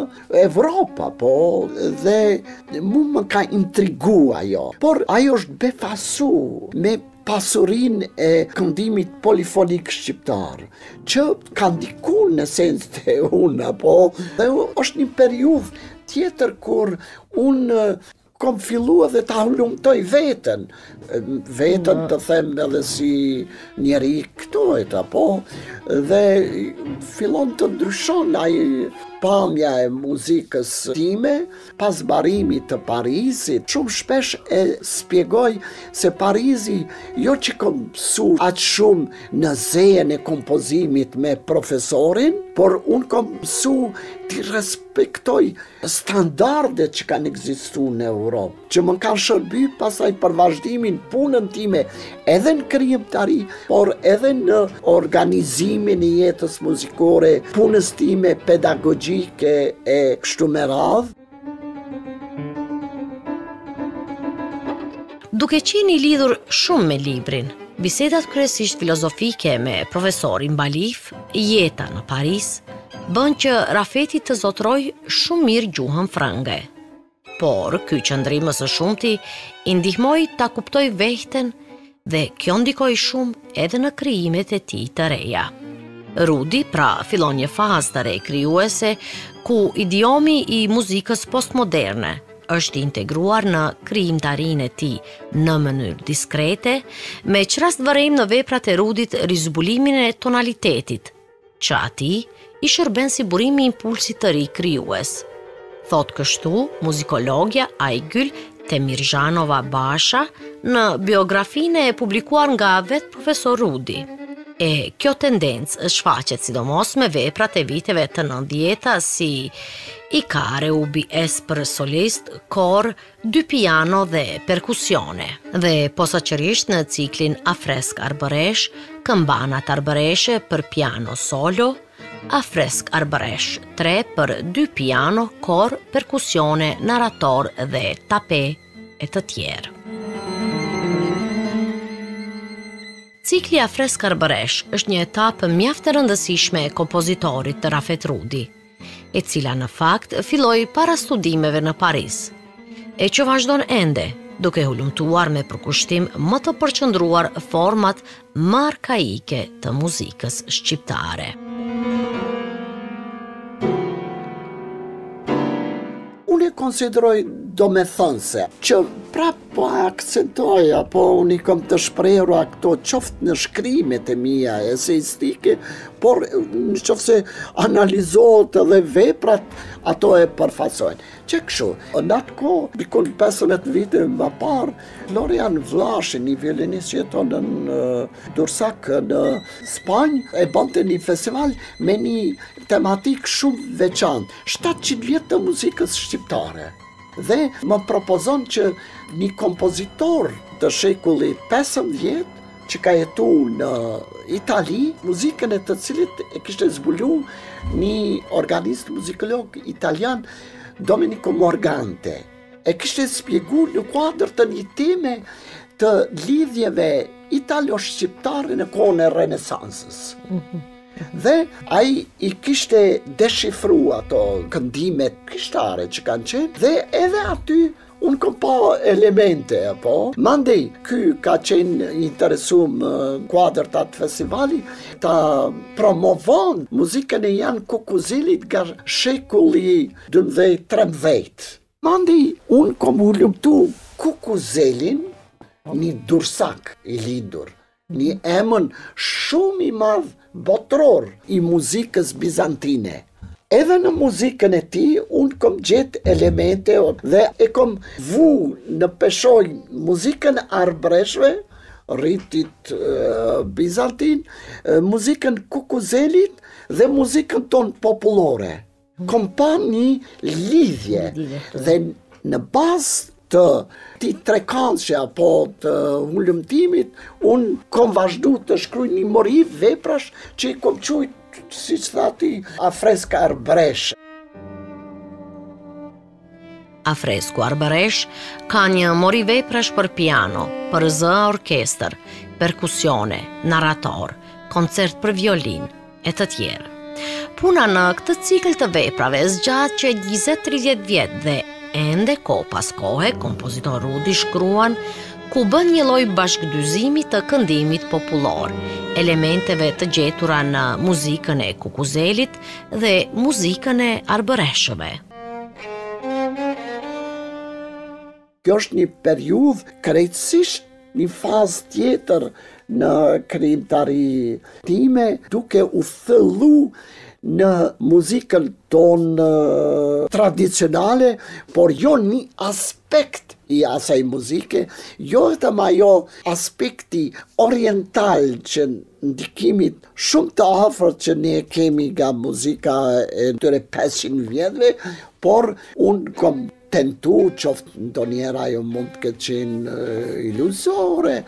Evropa, po, dhe mu më ka intrigu ajo. Por ajo është befasu me pasurin e këndimit polifonik shqiptar, që ka ndiku në sens të unë, po, dhe është një periudhë tjetër kur unë kom filluar dhe ta lumtoj veten të them edhe si njeri këtojt, apo, dhe fillon të ndryshon ai pamja e muzikës time, pas barimit të Parisit. Shumë shpesh e spjegoj se Parisi jo që kom mësu aq shumë në zejen e kompozimit me profesorin, por unë kom mësu të respektoj standardet që kanë ekzistuar në Europë, që më kanë shërby pasaj për vazhdimin punën time edhe në krijimtari, por edhe në organizimin e jetës muzikore, punës time pedagogjike e kështu me radhë. Duke qenë i lidhur shumë me librin, bisedat kryesisht filozofike me profesorin Bally, jeta në Paris, bën që Rafeti të zotroj shumë mirë gjuhën frënge. Por, ky qëndrim së shumti i ndihmoi ta kuptoj veten dhe kjo ndikoi shumë edhe në krijimet e tij të reja. Rudi pra fillon një fazë të re krijuese ku idiomi i muzikës postmoderne është integruar në krijimtarinë e tij në mënyrë diskrete, me çrast vërejmë në veprat e Rudit rizbulimin e tonalitetit, që atij i shërben si burimi i impulsit të ri krijues. Thot kështu muzikologja Aygül Temirjanova Basha në biografinë e publikuar nga vetë profesor Rudi. E kjo tendencë shfaqet sidomos me veprat e viteve të 90-ta si I care UBS për solist, kor, dy piano dhe perkusione, dhe posaçërisht në ciklin Afresk Arbëresh, këmbanat arbëreshe për piano solo, Afresk Arbëresh 3 për 2 piano, kor, perkusione, narrator dhe tape e të tjerë. Cikli Afreska Arbëresh është një etapë mjaft e rëndësishme e kompozitorit të Rafet Rudi, e cila në fakt filloi para studimeve në Paris, e që vazhdon ende, duke hulumtuar me përkushtim më të përqendruar format më arkaike të muzikës shqiptare. Unë e konsideroj domethënëse që prap po akcentoj apo unë kam të shprehur këto qoftë në shkrimet e mia eseistike, por në qoftë se analizohet edhe veprat, ato e përfaqësojnë. Që kështu, në atë kohë, dikon 15 vite më parë, Florian Vlashi, një violinist që jeton në Dursak në Spanjë, e bante një festival me një tematik shumë veçantë, 700 vjet të muzikës shqiptare. Dhe më propozon që një kompozitor të shekullit 15 që ka jetu në Itali, muzikën e të cilit e kishte zbulu një organist muzikolog italian, Domenico Morgante. E kishte spjegu në kuadër të një teme të lidhjeve italo-shqiptare në kohën e Renesansës. Dhe ai I kishte deshifru ato këndimet krishtare që kanë qenë, dhe edhe aty unë kom pa elemente, mandej ky ka qenë interesum kuadër të atë festivali, ta promovon muzikën e Jan Kukuzelit nga shekulli 12-13. Mandej unë kom hulumtu Kukuzelin, një Dursak I lindur, një emën shumë I madh botror I muzikës bizantine. Edhe në muzikën e tij unë kom gjetë elemente dhe e kom vu në peshoj muzikën arbreshve, rritit bizantin, muzikën Kukuzelit dhe muzikën tonë popullore. Kom pa një lidhje dhe në bazë të ti trekançe apo të hulumtimit, unë kom vazhdu të shkruaj një mori veprash që I kom qujt, si që thati, Afreska Arbëresh. Afresku Arbëresh ka një mori veprash për piano, për zë orkestër, perkusione, narrator, koncert për violin, e të tjerë. Puna në këtë cikël të veprave zgjat që 20-30 vjet dhe ende ko pas kohe, kompozitor Rudi shkruan ku bën një lloj bashkëdyzimi të këndimit popullor, elementeve të gjetura në muzikën e Kukuzelit dhe muzikën e Arbëreshëve. Kjo është një periudhë krejtësisht një fazë tjetër në krijimtari time, duke u thëllu në muzikën tonë tradicionale, por jo një aspekt I asaj muzike, jo vetëm ajo aspekti oriental që ndikimit shumë të afërt që ne kemi nga muzika e tyre 500 vjetëve, por unë kom tentu, qoftë ndonjëherë ajo mund të ketë qenë iluzore,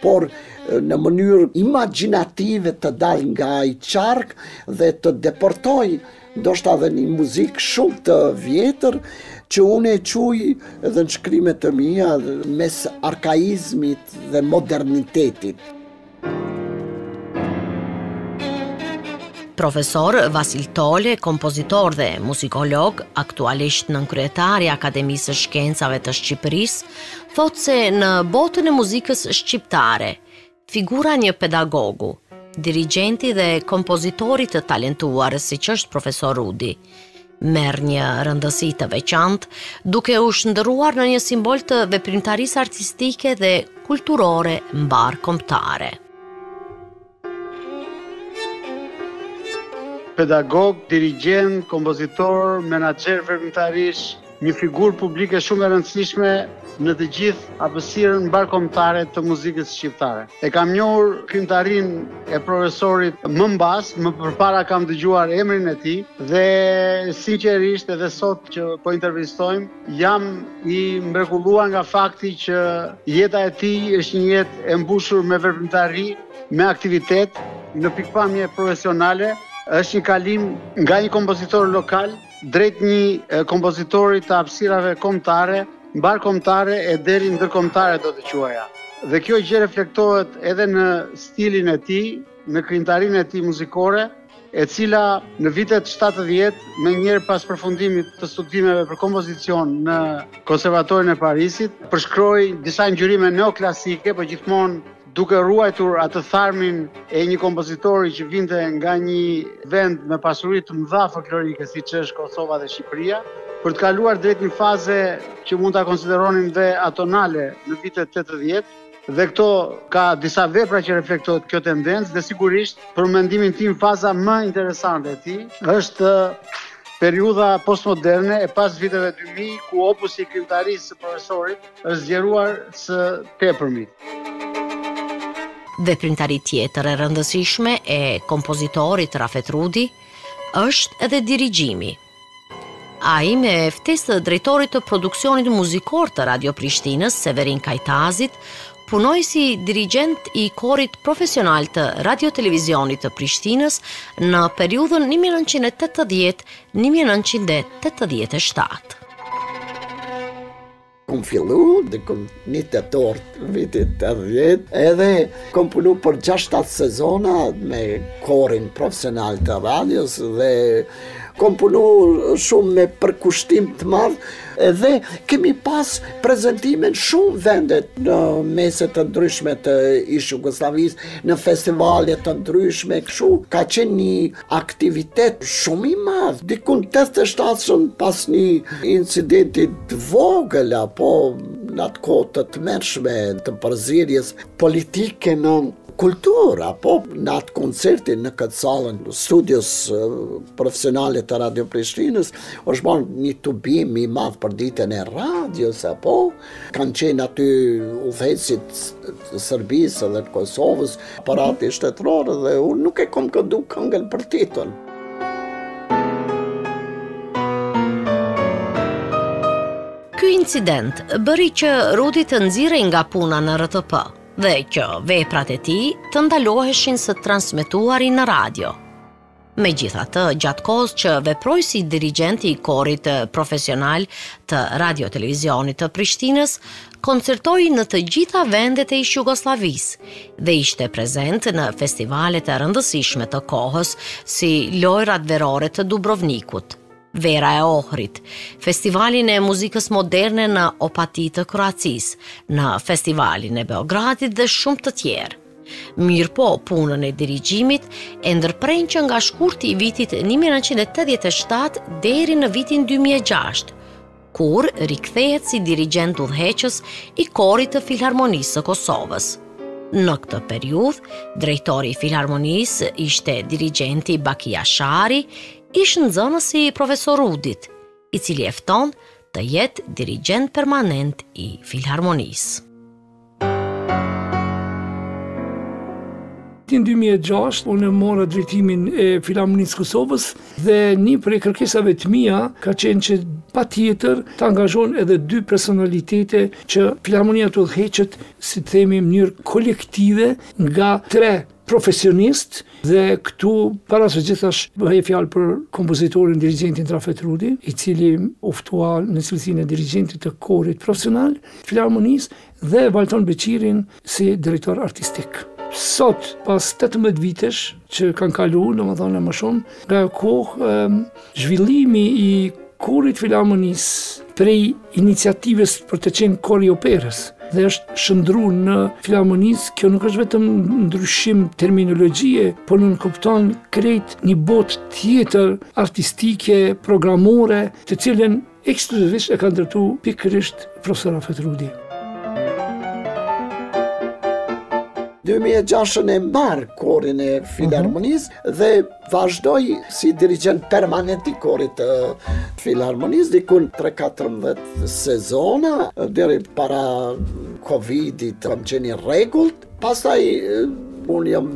por në mënyrë imagjinative të dal nga I qark dhe të deportoj ndoshta edhe një muzikë shumë të vjetër që unë e quj edhe në shkrimet të mia mes arkaizmit dhe modernitetit. Profesor Vasil Tole, kompozitor dhe muzikolog, aktualisht nënkryetari I Akademisë së Shkencave të Shqipërisë, thotë se në botën e muzikës shqiptare, figura një pedagogu, dirigjenti dhe kompozitori të talentuar si që është profesor Rudi, merr një rëndësi të veçantë, duke u shndërruar në një simbol të veprimtarisë artistike dhe kulturore mbar kombëtare. Pedagog, dirigjent, kompozitor, menaxher veprimtarish, një figurë publike shumë e rëndësishme në të gjithë hapësirën mbarkombëtare të muzikës shqiptare. E kam njohur krijimtarinë e profesorit më mbas, më përpara kam dëgjuar emrin e tij dhe sinqerisht edhe sot që po intervistojmë, jam I mrekulluar nga fakti që jeta e tij është një jetë e mbushur me veprimtari, me aktivitet, në pikpamje profesionale, është një kalim nga një kompozitor lokal drejt një kompozitori të hapësirave kombëtare, mbarkombëtare e deri ndërkombëtare do të quaja. dhe kjo gjë reflektohet edhe në stilin e tij, në krijtarinë e tij muzikore, e cila në vitet 70, me njëherë pas përfundimit të studimeve për kompozicion në Konservatorin e Parisit, përshkroi disa ngjyrime neoklasike, por gjithmonë duke ruajtur atë tharmin e një kompozitori që vinte nga një vend me pasuri të mëdha folklorike siç është Kosova dhe Shqipëria, për të kaluar drejt një faze që mund ta konsideronin dhe atonale në vitet 80. Dhe këto ka disa vepra që reflektohet kjo tendencë dhe sigurisht për mendimin tim faza më interesante e tij është periudha postmoderne e pas viteve 2000 ku opusi i krijtarisë së profesorit është zgjeruar së tepërmi. Veprimtari tjetër e rëndësishme e kompozitorit Rafet Rudi është edhe dirigjimi. Ai me ftesë të drejtorit të produksionit muzikor të Radio Prishtinës, Severin Kajtazit, punoi si dirigjent i korit profesional të radio-televizionit të Prishtinës në periudhën 1980-1987. Kom fillu dhe kom një tetor vitit 80, edhe kom punu për 6-7 sezona me korin profesional të radios dhe kom punu shumë me përkushtim të madh, edhe kemi pas prezentime në shumë vendet në meset të ndryshme të ish Jugosllavisë, në festivale të ndryshme, kështu ka qenë një aktivitet shumë i madh. Dikun 87 pas një incidenti të vogël apo në atë kohë të tmerrshme të përzierjes politike në kultura, po në atë koncertin në këtë salën studios profesionale të Radio Prishtinës, është bërë një tubim i madh për ditën e radios, apo kanë qenë aty udhëheqësit të Serbisë dhe të Kosovës, aparati shtetëror, dhe unë nuk e kam këndu këngën për titull. Ky incident bëri që Rudi të nxirrej nga puna në RTP dhe që veprat e tij të ndaloheshin së transmetuari në radio. Megjithatë, gjatë kohës që veproi si dirigjenti i korit profesional të radio-televizionit të Prishtinës, koncertoi në të gjitha vendet e ish Jugosllavisë dhe ishte prezent në festivalet e rëndësishme të kohës si Lojrat Verore të Dubrovnikut, Vera e Ohrit, festivalin e muzikës moderne në Opati të Kroacisë, në festivalin e Beogradit dhe shumë të tjerë. Mirë po, punën e dirigjimit e ndërpren që nga shkurti i vitit 1987 deri në vitin 2006, kur rikthehet si dirigjent udhëheqës i korit të Filharmonisë së Kosovës. Në këtë periudhë, drejtori i Filharmonisë ishte dirigjenti Bakia Shari, ish nxënësi profesor Rudit, i cili e fton të jetë dirigjent permanent i Filharmonisë. Në 2006, unë mora drejtimin e Filharmonisë Kosovës dhe një prej kërkesave të mia ka qenë që patjetër të angazhon edhe 2 personalitete që Filharmonia të udhëheqet, si të themi, në mënyrë kolektive nga 3 profesionist, dhe këtu para së gjithash bëhej fjalë për kompozitorin dirigjentin Rafet Rudi, i cili u ftua në cilësinë e dirigjentit të korit profesional Filharmonisë, dhe Valton Beqirin si drejtor artistik. Sot, pas 18 vitesh që kanë kaluar, domethënë më shumë, nga kohë zhvillimi i korit Filharmonisë prej iniciativës për të qenë kori operës dhe është shndruar në Filharmonisë, kjo nuk është vetëm ndryshim terminologjie, por nënkupton krejt një botë tjetër artistike, programore, të cilën ekskluzivisht e ka ndërtuar pikërisht profesor Rafet Rudi. 2006 e marrë korin e Filharmonisë dhe vazhdoj si dirigjent permanent i korit të Filharmonisë, dikun 3-14 sezona, deri para Covidit kam qenë i rregullt, pastaj unë jam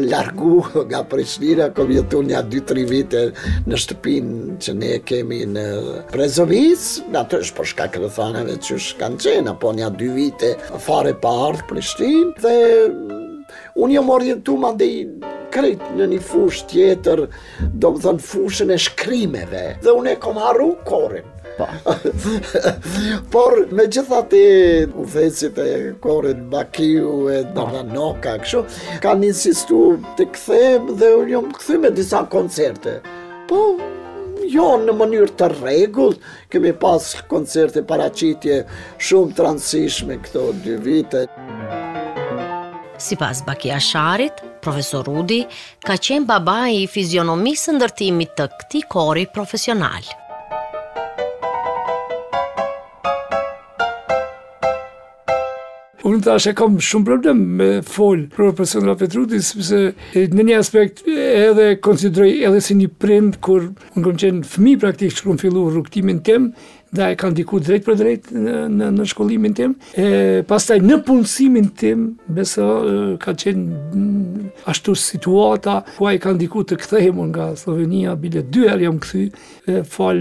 largu nga Prishtina, kom jetu një 2-3 vite në shtëpinë që ne kemi në Brezovic, natyrisht për shkak të rrethanave që kanë qenë, apo një 2 vite fare pa ardhur Prishtinë, dhe unë jam orientuar mandej krejt në një fushë tjetër, do më thënë fushën e shkrimeve, dhe unë e kom harru korin. Po. Por me gjithatë udhëhecit e korit Bakiu e Daranoka, kështu, kanë insistuar të kthehem dhe unë jam kthy me disa koncerte. Po, jo në mënyrë të rregullt, kemi pas koncerte paraqitje shumë të rëndësishme këto 2 vite. Sipas Baki Asharit, profesor Rudi ka qenë babai i fizionomisë ndërtimit të këtij kori profesional. Unë tash e kam shumë problem me fol për profesor Rafet Rudi, sepse në një aspekt edhe konsideroj edhe si një prind kur unë kam qenë fëmijë praktikisht kur kam filluar rrugtimin tim, dhe e ka ndikuar drejt për drejt në shkollimin tim. Pastaj në punësimin tim, beso ka qenë ashtu situata ku ai ka ndikuar të kthehem nga Slovenia, bile 2 herë jam kthy, fal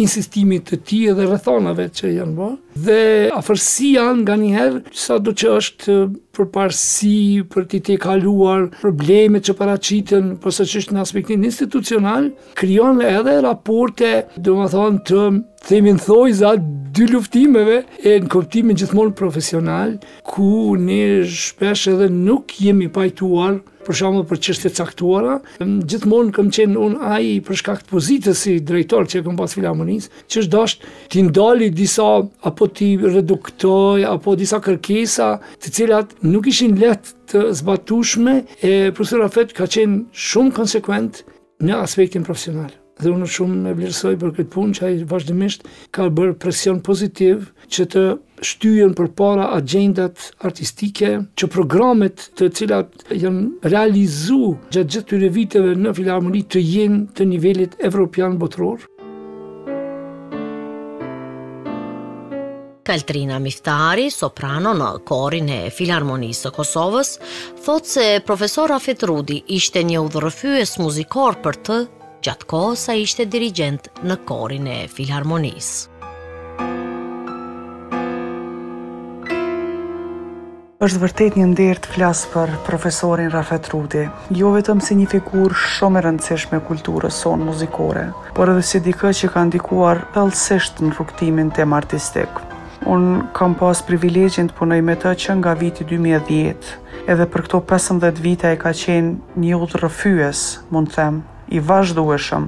insistimit të tij dhe rrethonave që janë bërë. Dhe afërsia nganjëherë, sado që është përparësi për t'i kaluar problemet që paraqiten, por sa që është në aspektin institucional, krijon edhe raporte, domethënë të themin thojza 2 luftimeve në kuptimin gjithmonë profesional, ku ne shpesh edhe nuk jemi pajtuar për shembull për çështje caktuara. Gjithmonë kam qenë unë ai për shkak të pozitës si drejtor që kam pas filharmonisë, që është dash t'i ndali disa apo t'i reduktoj apo disa kërkesa të cilat nuk ishin lehtë të zbatueshme. Profesor Rafet ka qenë shumë konsekuent në aspektin profesional. Dhe unë shumë e vlerësoj për këtë punë që ai vazhdimisht ka bërë presion pozitiv që të shtyjen përpara agjendat artistike, që programet të cilat janë realizuar gjatë gjithë këtyre viteve në filharmoni të jenë të nivelit evropian botëror. Kaltrina Miftari, soprano në korin e Filharmonisë së Kosovës, thotë se profesor Rafet Rudi ishte një udhërrëfyes muzikor për të gjatë kohës sa ishte dirigent në korin e Filharmonisë. Është vërtet një nder të flas për profesorin Rafet Rudi, jo vetëm si një figurë shumë e rëndësishme kulturës sonë muzikore, por edhe si dikë që ka ndikuar thellësisht në rrugtimin tim artistik. Unë kam pas privilegjin të punoj me të që nga viti 2010, edhe për këto 15 vite e ka qenë një udhërrëfyes, mund të them, i vazhdueshëm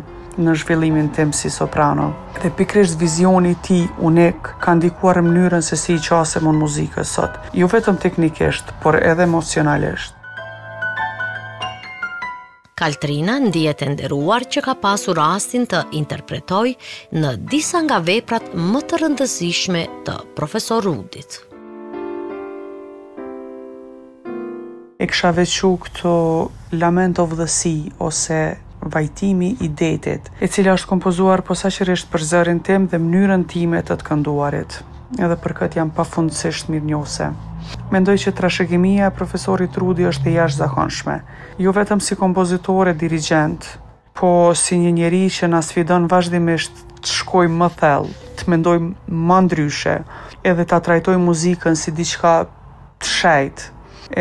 në zhvillimin tim si soprano. Dhe pikërisht vizioni i tij unik ka ndikuar në mënyrën se si i qasem unë muzikës sot, jo vetëm teknikisht, por edhe emocionalisht. Kaltrina ndihet e nderuar që ka pasur rastin të interpretoj në disa nga veprat më të rëndësishme të profesor Rudit. E kisha veçu këto Lament of the Sea ose Vajtimi i detit, e cila është kompozuar posaçërisht për zërin tim dhe mënyrën time të të kënduarit. Edhe për këtë jam pafundësisht mirënjohëse. Mendoj që trashëgimia e profesorit Rudi është e jashtëzakonshme, jo vetëm si kompozitor e dirigjent, po si një njeri që na sfidon vazhdimisht të shkojmë më thellë, të mendojmë më ndryshe, edhe ta trajtojmë muzikën si diçka të shejtë.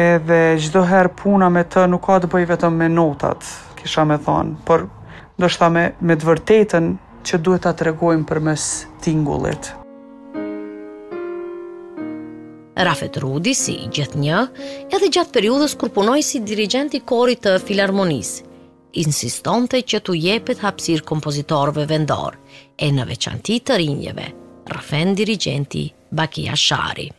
Edhe çdo herë puna me të nuk ka të bëjë vetëm me notat, kisha me thonë, por ndoshta me të vërtetën që duhet ta tregojmë përmes tingullit. Rafet Rudi, si gjithnjë, edhe gjatë periudhës kur punoi si dirigjent i korit të Filharmonisë, insistonte që t'u jepet hapësirë kompozitorëve vendor, e në veçanti të rinjeve, rrëfen dirigjenti Baki Ashari.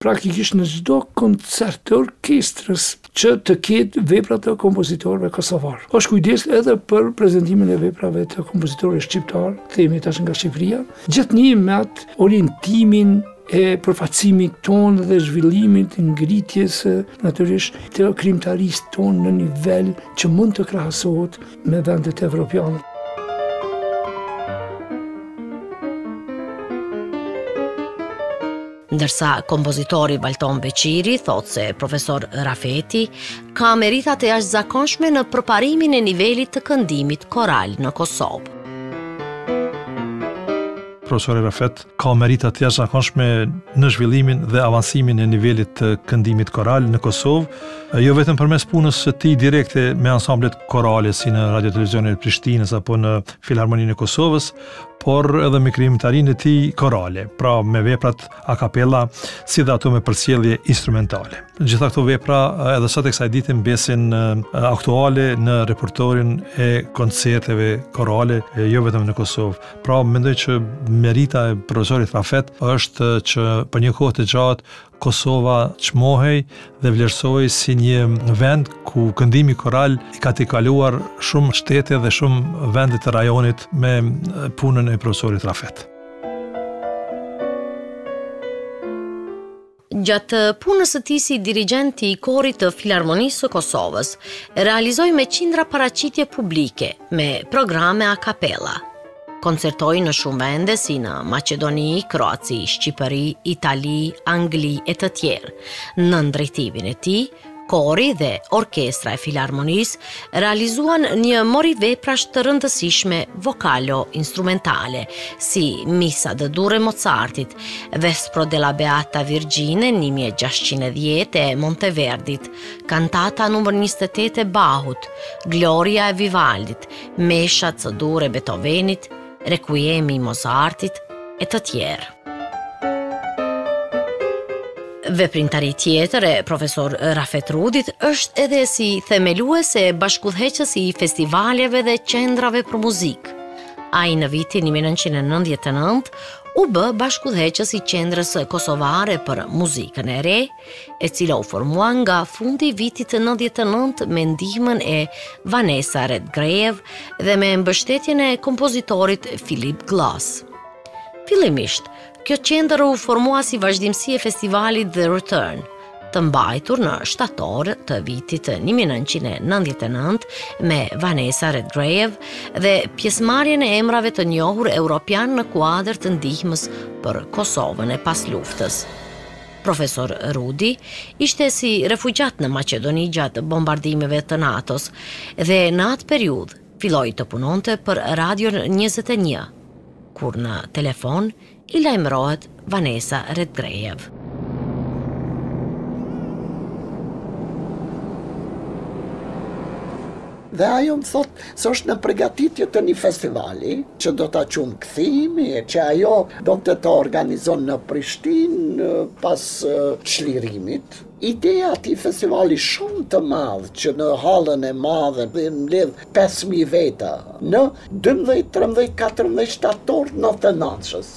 Praktikisht në çdo koncert të orkestrës që të ketë vepra të kompozitorëve kosovar. Është kujdes edhe për prezantimin e veprave të kompozitorëve shqiptar, themi tash nga Shqipëria, gjithnjë me atë orientimin e përfaqësimit tonë dhe zhvillimit ngritjes natyrisht të krijimtarisë tonë në nivel që mund të krahasohet me vendet evropiane. Ndërsa kompozitori Balton Beqiri thotë se profesor Rafeti ka meritat e jashtëzakonshme në përparimin e nivelit të këndimit koral në Kosovë. Profesori Rafet ka meritat e jashtëzakonshme në zhvillimin dhe avancimin e nivelit të këndimit koral në Kosovë, jo vetëm përmes punës së tij direkte me ansamblet korale si në Radio Televizionin e Prishtinës apo në Filharmoninë e Kosovës, por edhe me krijimtarinë e tij korale, pra me veprat a cappella, si dhe ato me përcjellje instrumentale. Gjitha këto vepra edhe sot e kësaj dite mbesin aktuale në repertorin e koncerteve korale, jo vetëm në Kosovë. Pra mendoj që merita e profesorit Rafet është që për një kohë të gjatë Kosova çmohej dhe vlerësohej si një vend ku këndimi koral i ka t'i kaluar shumë shtete dhe shumë vende të rajonit me punën e profesorit Rafet. Gjatë punës së tij si dirigjent i korit të Filharmonisë së Kosovës, realizoi me qindra paraqitje publike me programe a cappella. Koncertoi në shumë vende si në Maqedoni, Kroaci, Shqipëri, Itali, Angli e të tjerë. Në drejtimin e tij, kori dhe orkestra e Filharmonisë realizuan një mori veprash të rëndësishme vokalo-instrumentale, si Misa dë Dur e Mozartit, Vespro della Beata Virgine 1610 e Monteverdit, Kantata numër 28 e Bachut, Gloria e Vivaldit, Mesha dë Dur e Beethovenit, Requiemi i Mozartit e të tjerë. Veprimtari tjetër e profesor Rafet Rudit është edhe si themelues e bashkëudhëheqës i festivaleve dhe qendrave për muzikë. Ai në vitin 1999 u bë bashkëudhëheqës i qendrës kosovare për muzikën e re, e cila u formua nga fundi i vitit të 99 me ndihmën e Vanessa Redgrave dhe me mbështetjen e kompozitorit Philip Glass. Fillimisht, kjo qendër u formua si vazhdimsi e festivalit The Return, të mbajtur në shtator të vitit 1999 me Vanessa Redgrave dhe pjesëmarrjen e emrave të njohur europian në kuadër të ndihmës për Kosovën e pas luftës. Profesor Rudi ishte si refugjat në Maqedoni gjatë bombardimeve të NATO-s dhe në atë periudhë filloi të punonte për Radion 21, kur në telefon i lajmërohet Vanessa Redgrave. Dhe ajo më thot se është në përgatitje të një festivali që do ta qumë kthimi, që ajo do të organizon në Prishtinë pas çlirimit. Ideja ati festivali shumë të madh që në hallën e madhe mbledh 5.000 veta në 12, 13, 14 shtator 99-shës.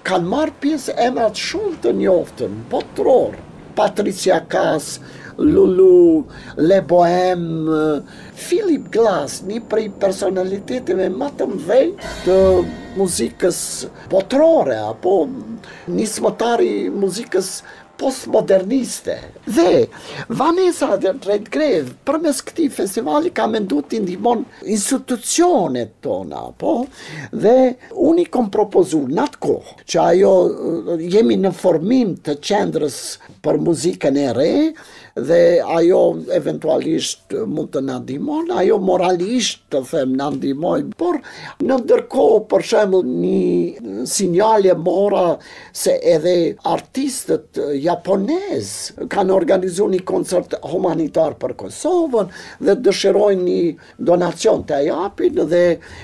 Kanë marrë pjesë emrat shumë të njoftën, botror, Patricia Kaas, Lulu, Le Bohème, Philip Glass, një prej personaliteteve më të mëdhenj të muzikës botrore, apo nismëtari muzikës postmoderniste. Dhe Vanessa Redgrave, përmes këtij festivali ka menduar të ndihmon institucionet tona, po, dhe unë i kom propozuar në atë kohë që ajo jemi në formim të qendrës për muzikën e re, dhe ajo eventualisht mund të na ndihmon, ajo moralisht të them na ndihmoj, por në ndërkohë për shembull një sinjale mora se edhe artistët japonez kanë organizuar një koncert humanitar për Kosovën dhe dëshirojnë një donacion të japin dhe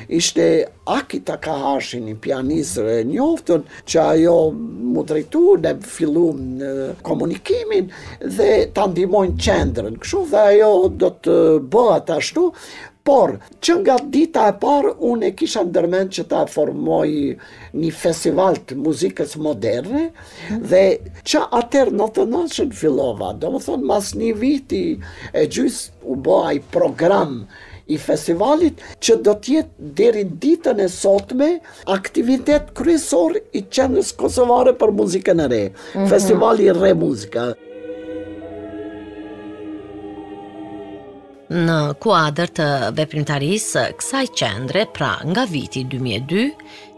ishte Aki Takahashi, një pianistër e njoftën, që ajo mu drejtu, ne filluam në komunikimin dhe ta ndihmojnë qendrën. Kështu dhe ajo do të bëhet ashtu, por që nga dita e parë unë e kisha ndërmend që ta formoj një festival të muzikës moderne dhe që atëherë në të nënshën fillova, do më thonë mas një viti e gjys u bëha i program i festivalit që do t'jetë deri në ditën e sotme aktivitet kryesor i qendrës kosovare për muzikën e re, festivali Re Muzika. Në kuadër të veprimtarisë kësaj qendre, pra nga viti 2002,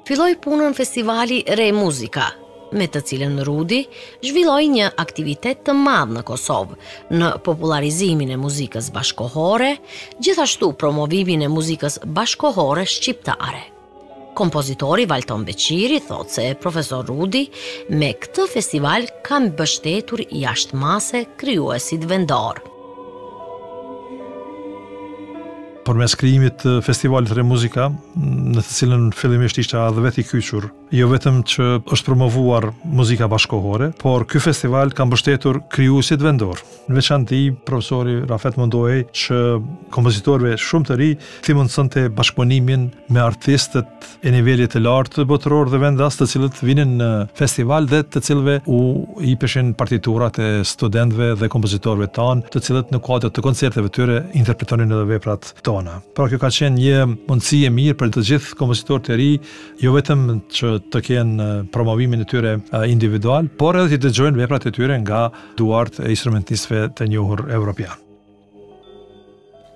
filloi punën festivali Re Muzika, me të cilën Rudi zhvilloi një aktivitet të madh në Kosovë në popularizimin e muzikës bashkohore, gjithashtu promovimin e muzikës bashkohore shqiptare. Kompozitori Valton Beqiri thot se profesor Rudi me këtë festival ka mbështetur jashtëmase krijuesit vendor. përmes krijimit të festivalit Re Muzika, në të cilën fillimisht ishte edhe vetë i kyçur, jo vetëm që është promovuar muzika bashkëkohore, por ky festival ka mbështetur krijuesit vendor. Në veçantë profesori Rafet mundohej që kompozitorëve shumë të ri të mundsonte bashkëpunimin me artistët e nivelit të lartë botëror dhe vendas, të cilët vinin në festival dhe të cilëve u jepeshin partiturat e studentëve dhe kompozitorëve tanë, të cilët në kuadër të koncerteve tyre interpretonin edhe veprat tona. Pra kjo ka qenë një mundësi e mirë për të gjithë kompozitorët e ri, jo vetëm që të kenë promovimin e tyre individual, por edhe të dëgjojnë veprat e tyre nga duart e instrumentistëve të njohur evropian.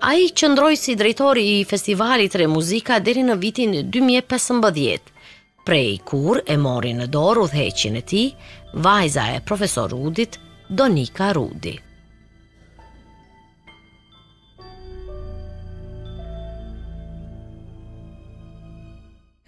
Ai qëndroi si drejtori i festivalit Re Muzika deri në vitin 2015, prej kur e mori në dorë udhëheqjen e tij vajza e profesor Rudit, Donika Rudi.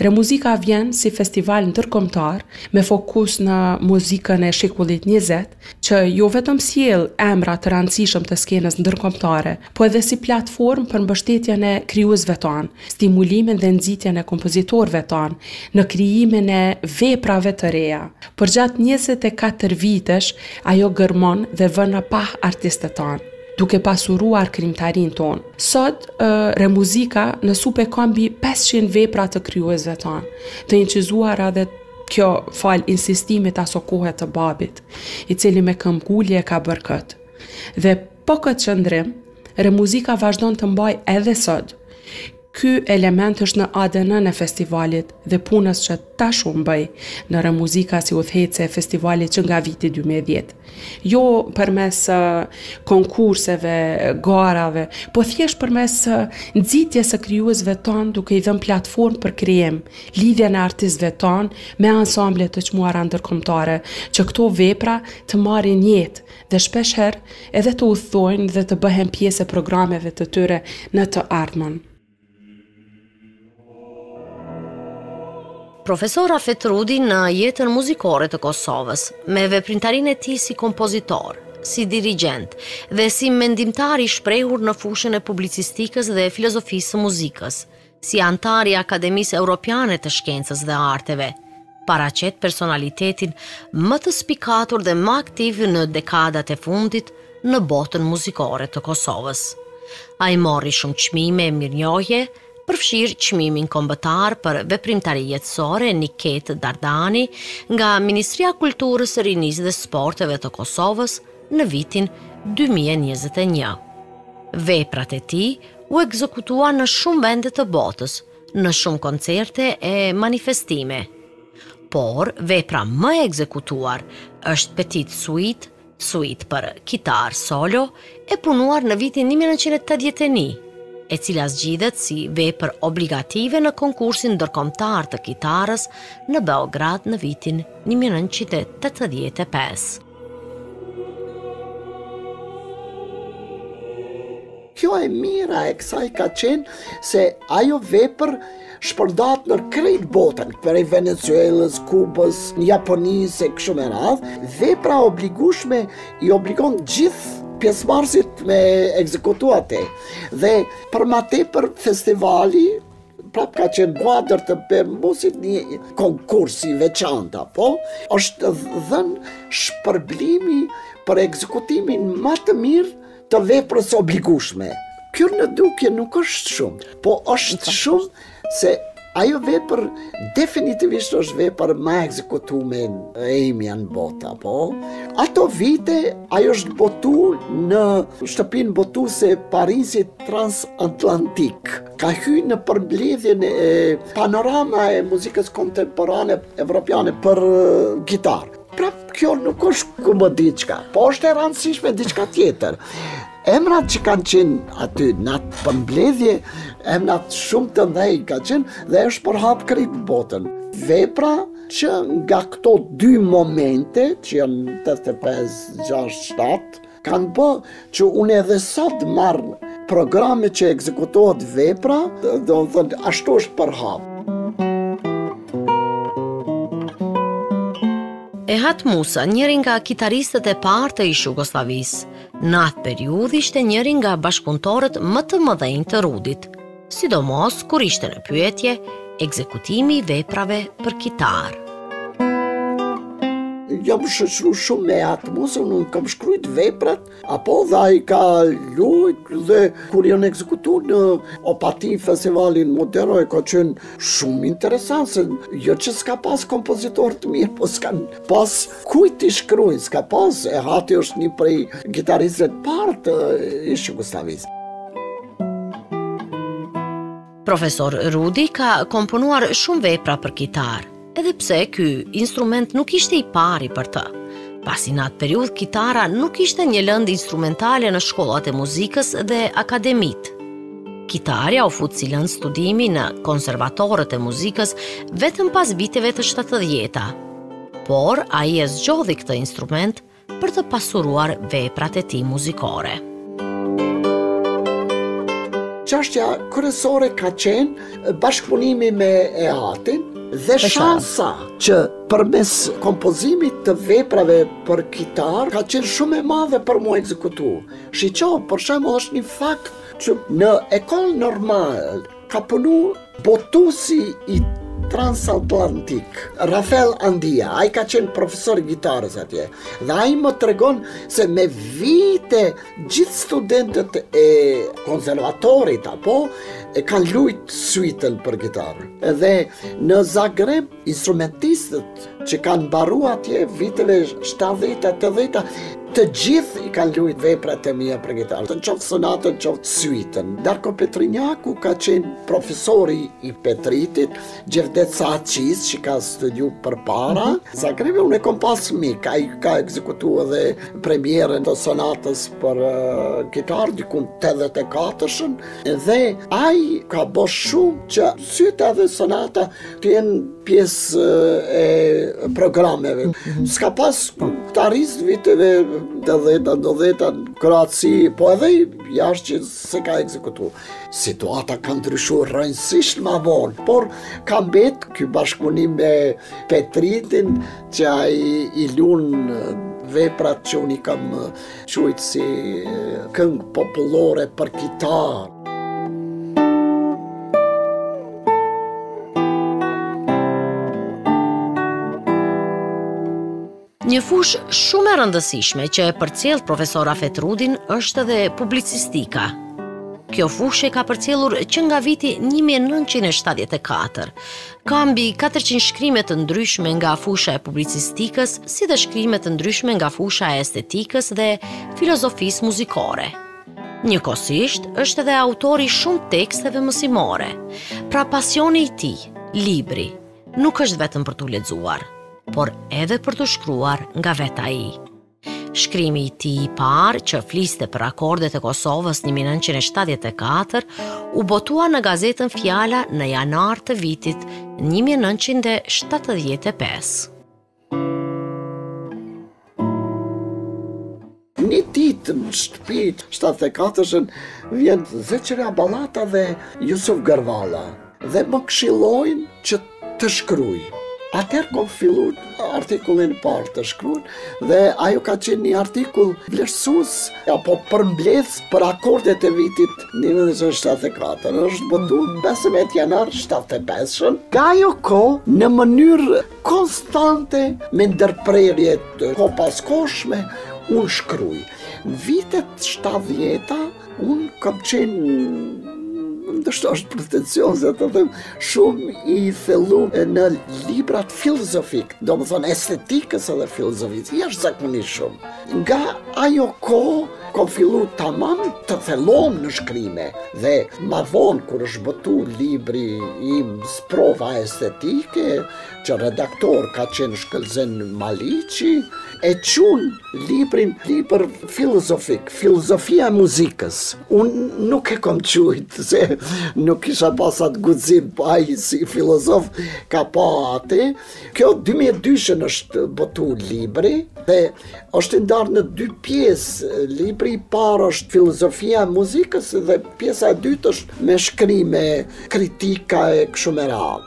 Re Muzika vjen si festival ndërkombëtar me fokus në muzikën e shekullit 20, që jo vetëm sjell emra të rëndësishëm të skenës ndërkombëtare, po edhe si platformë për mbështetjen e krijuesve tanë, stimulimin dhe nxitjen e kompozitorëve tanë në krijimin e veprave të reja. Përgjatë 24 vitesh, ajo gërmon dhe vën pa artistët tanë, duke pasuruar krimtarin tonë. Sot, Re Muzika në supe ka mbi 500 vepra të krijuesve tanë, të incizuara dhe kjo fal insistimit aso kohe të babit, i cili me këmbgulje ka bërë këtë. Dhe po këtë qëndrim, Re Muzika vazhdon të mbaj edhe sot. Ky element është në ADN-n e festivalit dhe punës që tash u bëj në Re Muzika si udhëheqëse e festivalit që nga viti 2010. Jo përmes konkurseve, garave, po thjesht përmes nxitjes së krijuesve tanë, duke i dhënë platformë për krijim, lidhjen e artistëve tanë me ansamble të çmuara ndërkombëtare, që këto vepra të marrin jetë dhe shpeshherë edhe të udhëtojnë dhe të bëhen pjesë e programeve të tyre në të ardhmen. Profesor Rafet Rudi në jetën muzikore të Kosovës, me veprimtarinë e tij si kompozitor, si dirigent dhe si mendimtar i shprehur në fushën e publicistikës dhe filozofisë së muzikës, si antar i Akademisë Europiane të Shkencës dhe Arteve, paraqet personalitetin më të spikatur dhe më aktiv në dekadat e fundit në botën muzikore të Kosovës. Ai mori shumë çmime e mirënjohje, përfshirë çmimin kombëtar për veprimtari jetësore Niket Dardani nga Ministria e Kulturës, së Rinisë dhe Sporteve të Kosovës në vitin 2021. Veprat e tij u ekzekutuan në shumë vende të botës, në shumë koncerte e manifestime. Por vepra më e ekzekutuar është Petit Suite për kitar solo, e punuar në vitin 1981, e cila zgjidhet si vepër obligative në konkursin ndërkombëtar të kitarës në Beograd në vitin 1985. Kjo e mira e kësaj ka qenë se ajo vepër shpërndat në krejt botën, për e Venezuelës, Kubës, Japonisë e kështu me radhë, vepra obligueshme i obligon gjithë pjesëmarrësit me ekzekutu atë. Dhe për ma tepër festivali prap ka qenë kuadër të përmbusit një konkursi veçanta, po është dhënë shpërblimi për ekzekutimin më të mirë të veprës obligueshme. Kjo në dukje nuk është shumë, po është shumë se ajo vepër definitivisht është vepër më ekzekutume e imja në bota, po. Ato vite ajo është botu në shtëpinë botuese Parisit transatlantik. Ka hyrë në përmbledhjen e panorama e muzikës kontemporane evropiane për gitar. Prap kjo nuk është kumë diçka, po është e rëndësishme diçka tjetër. Emrat që kanë qenë aty në atë përmbledhje, emrat shumë të ndhej ka qenë dhe është përhap krejt botën. Vepra që nga këto dy momente, që janë 85, 6, 7, kanë bë që unë edhe sot marrë programe që ekzekutohet vepra, do të thënë ashtu është përhap. Ehat Musa, njëri nga kitaristët e parë të ish Jugosllavisë, në atë periudhë ishte njëri nga bashkëpunëtorët më të mëdhenj të Rudit. sidomos kur ishte në pyetje ekzekutimi i veprave për kitarë. Jam shoqëru shumë me atë muzikën, unë kam shkruajt veprat, apo dhe ai ka luajt dhe kur janë ekzekutuar në Opati festivalin modern ka qenë shumë interesant, se jo që s'ka pas kompozitor të mirë, po s'kan pas kujt i shkruajnë, s'ka pas, e hati është një prej gitaristëve të parë të ish Jugoslavisë. Profesor Rudi ka komponuar shumë vepra për kitarë, edhe pse ky instrument nuk ishte i pari për të. Pasi në atë periudhë kitara nuk ishte një lëndë instrumentale në shkollat e muzikës dhe akademitë. Kitarja u fut si lëndë studimi në konservatorët e muzikës vetëm pas viteve të 70-ta. Por ai e zgjodhi këtë instrument për të pasuruar veprat e tij muzikore. Çështja kryesore ka qenë bashkëpunimi me EAT-in dhe shansa që përmes kompozimit të veprave për kitar ka qenë shumë e madhe për mu ekzekutu. Shiqo, për shembull, është një fakt që në ekol normal ka punu botuesi i transatlantik, Rafael Andia, ai ka qenë profesor i gitarës atje. Dhe ai më tregon se me vite gjithë studentët e konservatorit apo e kanë luajt suitën për gitarë. Edhe në Zagreb, instrumentistët që kanë mbaruar atje viteve 70-80, të gjithë i kanë luajt veprat e mia për gitarë, të qoftë sonatën, qoftë suitën. Darko Petrinjaku ka qenë profesori i Petritit, Gjevdet Saçis që ka studiu përpara. Zagreb unë e kam pas mik, ai ka ekzekutuar edhe premierën të sonatës për gitarë dikun 84-shën, dhe ai ka bërë shumë që syta dhe sonata të jenë pjesë e programeve. S'ka pas gitarist viteve 80-90 në Kroaci, po edhe jashtë që se ka ekzekutu. Situata ka ndryshuar rrënjësisht më vonë, por ka mbet ky bashkëpunim me Petritin që ai i lun veprat që unë i kam quajtur si këngë popullore për kitarë. Një fushë shumë e rëndësishme që e përcjell profesor Rafet Rudin është edhe publicistika. Kjo fushë ka përcjellur që nga viti 1974. Ka mbi 400 shkrime të ndryshme nga fusha e publicistikës, si dhe shkrime të ndryshme nga fusha e estetikës dhe filozofisë muzikore. Njëkohësisht është edhe autori shumë teksteve mësimore. Pra pasioni i tij, libri, nuk është vetëm për t'u lexuar, por edhe për të shkruar nga vetë ai. Shkrimi i tij i parë, që fliste për akordet e Kosovës 1974, u botua në gazetën Fjala në janar të vitit 1975. Një ditë në shtëpi 74-shën vjen Zeqeria Ballata dhe Jusuf Gërvalla dhe më këshillojnë që të shkruaj. Atëherë kom fillu artikullin parë të shkruan dhe ajo ka qenë një artikull vlerësues apo përmbledhës për akordet e vitit 1974. Është botuar 15 janar 75-shën. Nga ajo kohë në mënyrë konstante me ndërprerje të kopaskoshme unë shkruaj. Në vitet 70-ta unë kam qenë, ndështë është pretensioze të them, shumë i thellu në librat filozofik, do më thonë estetikës edhe filozofisë, jashtëzakonisht shumë. Nga ajo kohë kom fillu tamam të thellom në shkrime dhe ma vonë kur është botu libri im Sprova estetike, që redaktor ka qenë Shkëlzen Maliqi, e qunë librin libër filozofik, filozofia e muzikës. Unë nuk e kom quajtë, se nuk isha pasat guxim, ai si filozof ka pa atë. Kjo 2002 është botu libri dhe është ndarë në 2 pjesë. Libri i parë është filozofia e muzikës dhe pjesa e dytë është me shkrime, kritika e kështu me radhë.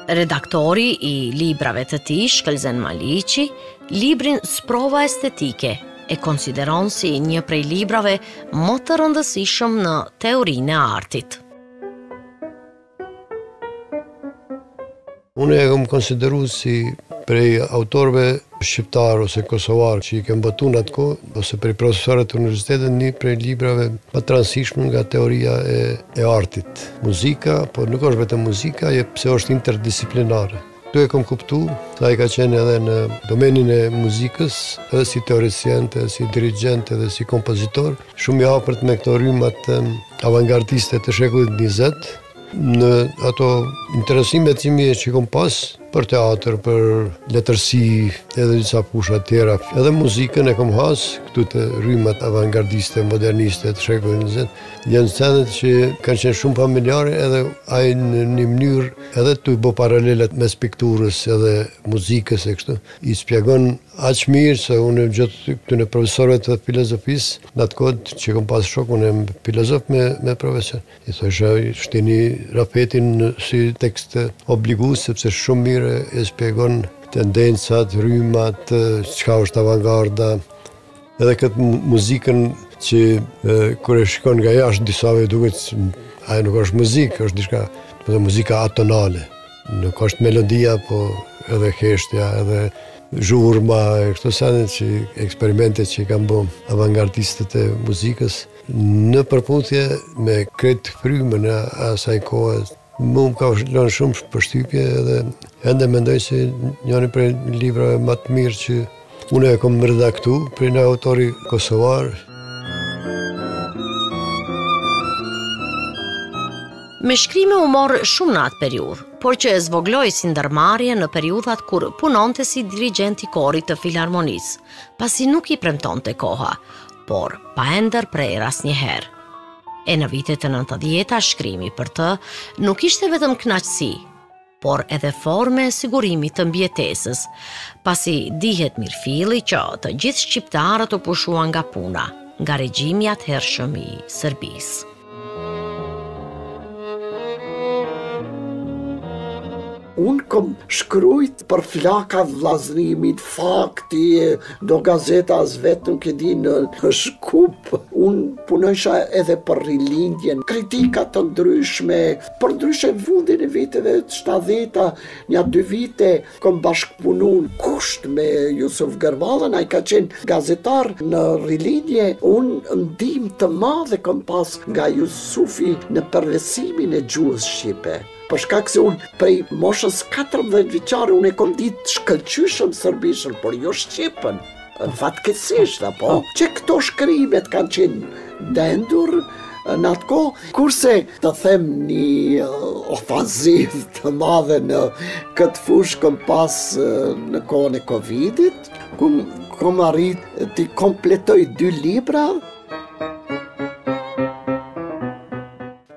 Redaktori i librave të tij, Shkëlzen Maliqi, librin Sprova estetike e konsideron si një prej librave më të rëndësishëm në teorinë e artit. Unë e kam konsideru si prej autorëve shqiptar ose kosovar që i kem botu në atë kohë, ose prej profesorët të universitetit, një prej librave më të rëndësishme nga teoria e artit. Muzika, por nuk është vetëm muzika, pse është interdisciplinare. Tu e kom kuptu, sa i ka qenë edhe në domenin e muzikës, edhe si teoricien, edhe si dirigent, edhe si kompozitor, shumë i afërt me këto rrymat avangardiste të shekullit 20, në ato interesimet që kom pas për teatr, për letërsi, edhe disa pusha tjera. Edhe muzikën e kom has, këtu të rrymat avangardiste, moderniste të shekullit 20, janë scenet që kanë qenë shumë familjare, edhe ai në një mënyrë edhe të bë paralelet mes pikturës edhe muzikës e kështu. I spjegon aq mirë se unë gjatë këtyre profesorëve të filozofisë, në atë kohë që kom pas shok, unë jam filozof me profesion. I thosha shtini Rafetin si tekst obligues, sepse shumë mirë e spjegon tendencat, rrymat, çka është avangarda, edhe këtë muzikën që kur e shikon nga jashtë disave duket ajo nuk është muzikë, është diçka, muzika atonale. Nuk është melodia, po edhe heshtja, edhe zhurma, këto janë që eksperimentet që kanë bërë avangardistët e muzikës në përputhje me këtë frymën e asaj kohe. Më ka lënë shumë përshtypje edhe ende mendoj se njëri prej librave më të mirë që unë e kam redaktu për një autori kosovar. Me shkrime u morë shumë në atë periudhë, por që e zvogloj si ndërmarrje në periudhat kur punonte si dirigent i korit të filharmonisë, pasi nuk i premtonte koha, por pa e ndërprer asnjëherë. E në vitet të 90-ta shkrimi për të nuk ishte vetëm kënaqësi, por edhe forme e sigurimit të mbijetesës, pasi dihet mirëfilli që të gjithë shqiptarët u pushuan nga puna, nga regjimi atëhershëm i Serbisë. Unë kom shkrujt për flaka vllazërimit, fakti, do gazeta as vetë nuk e di në Shkup. Unë punojsha edhe për rilindjen, kritikat të ndryshme, për ndryshe fundin e viteve 70-ta, një 2 vite kom bashkëpunu në kusht me Jusuf Gërvallën, ai ka qenë gazetar në rilindje. Unë ndim të madhe kom pas nga Jusufi në përvesimin e gjuhës shqipe. Për shkak se unë prej moshës 14 vjeçare unë e kom ditë shkëlqyshëm serbishën, por jo shqipën. Fatkeqësisht, apo? Që këto shkrimet kanë qenë dendur në atë kohë, kurse të them një ofanziv të madhe në këtë fushë kom pas në kohën e Covidit, kom arrit të kompletoj 2 libra.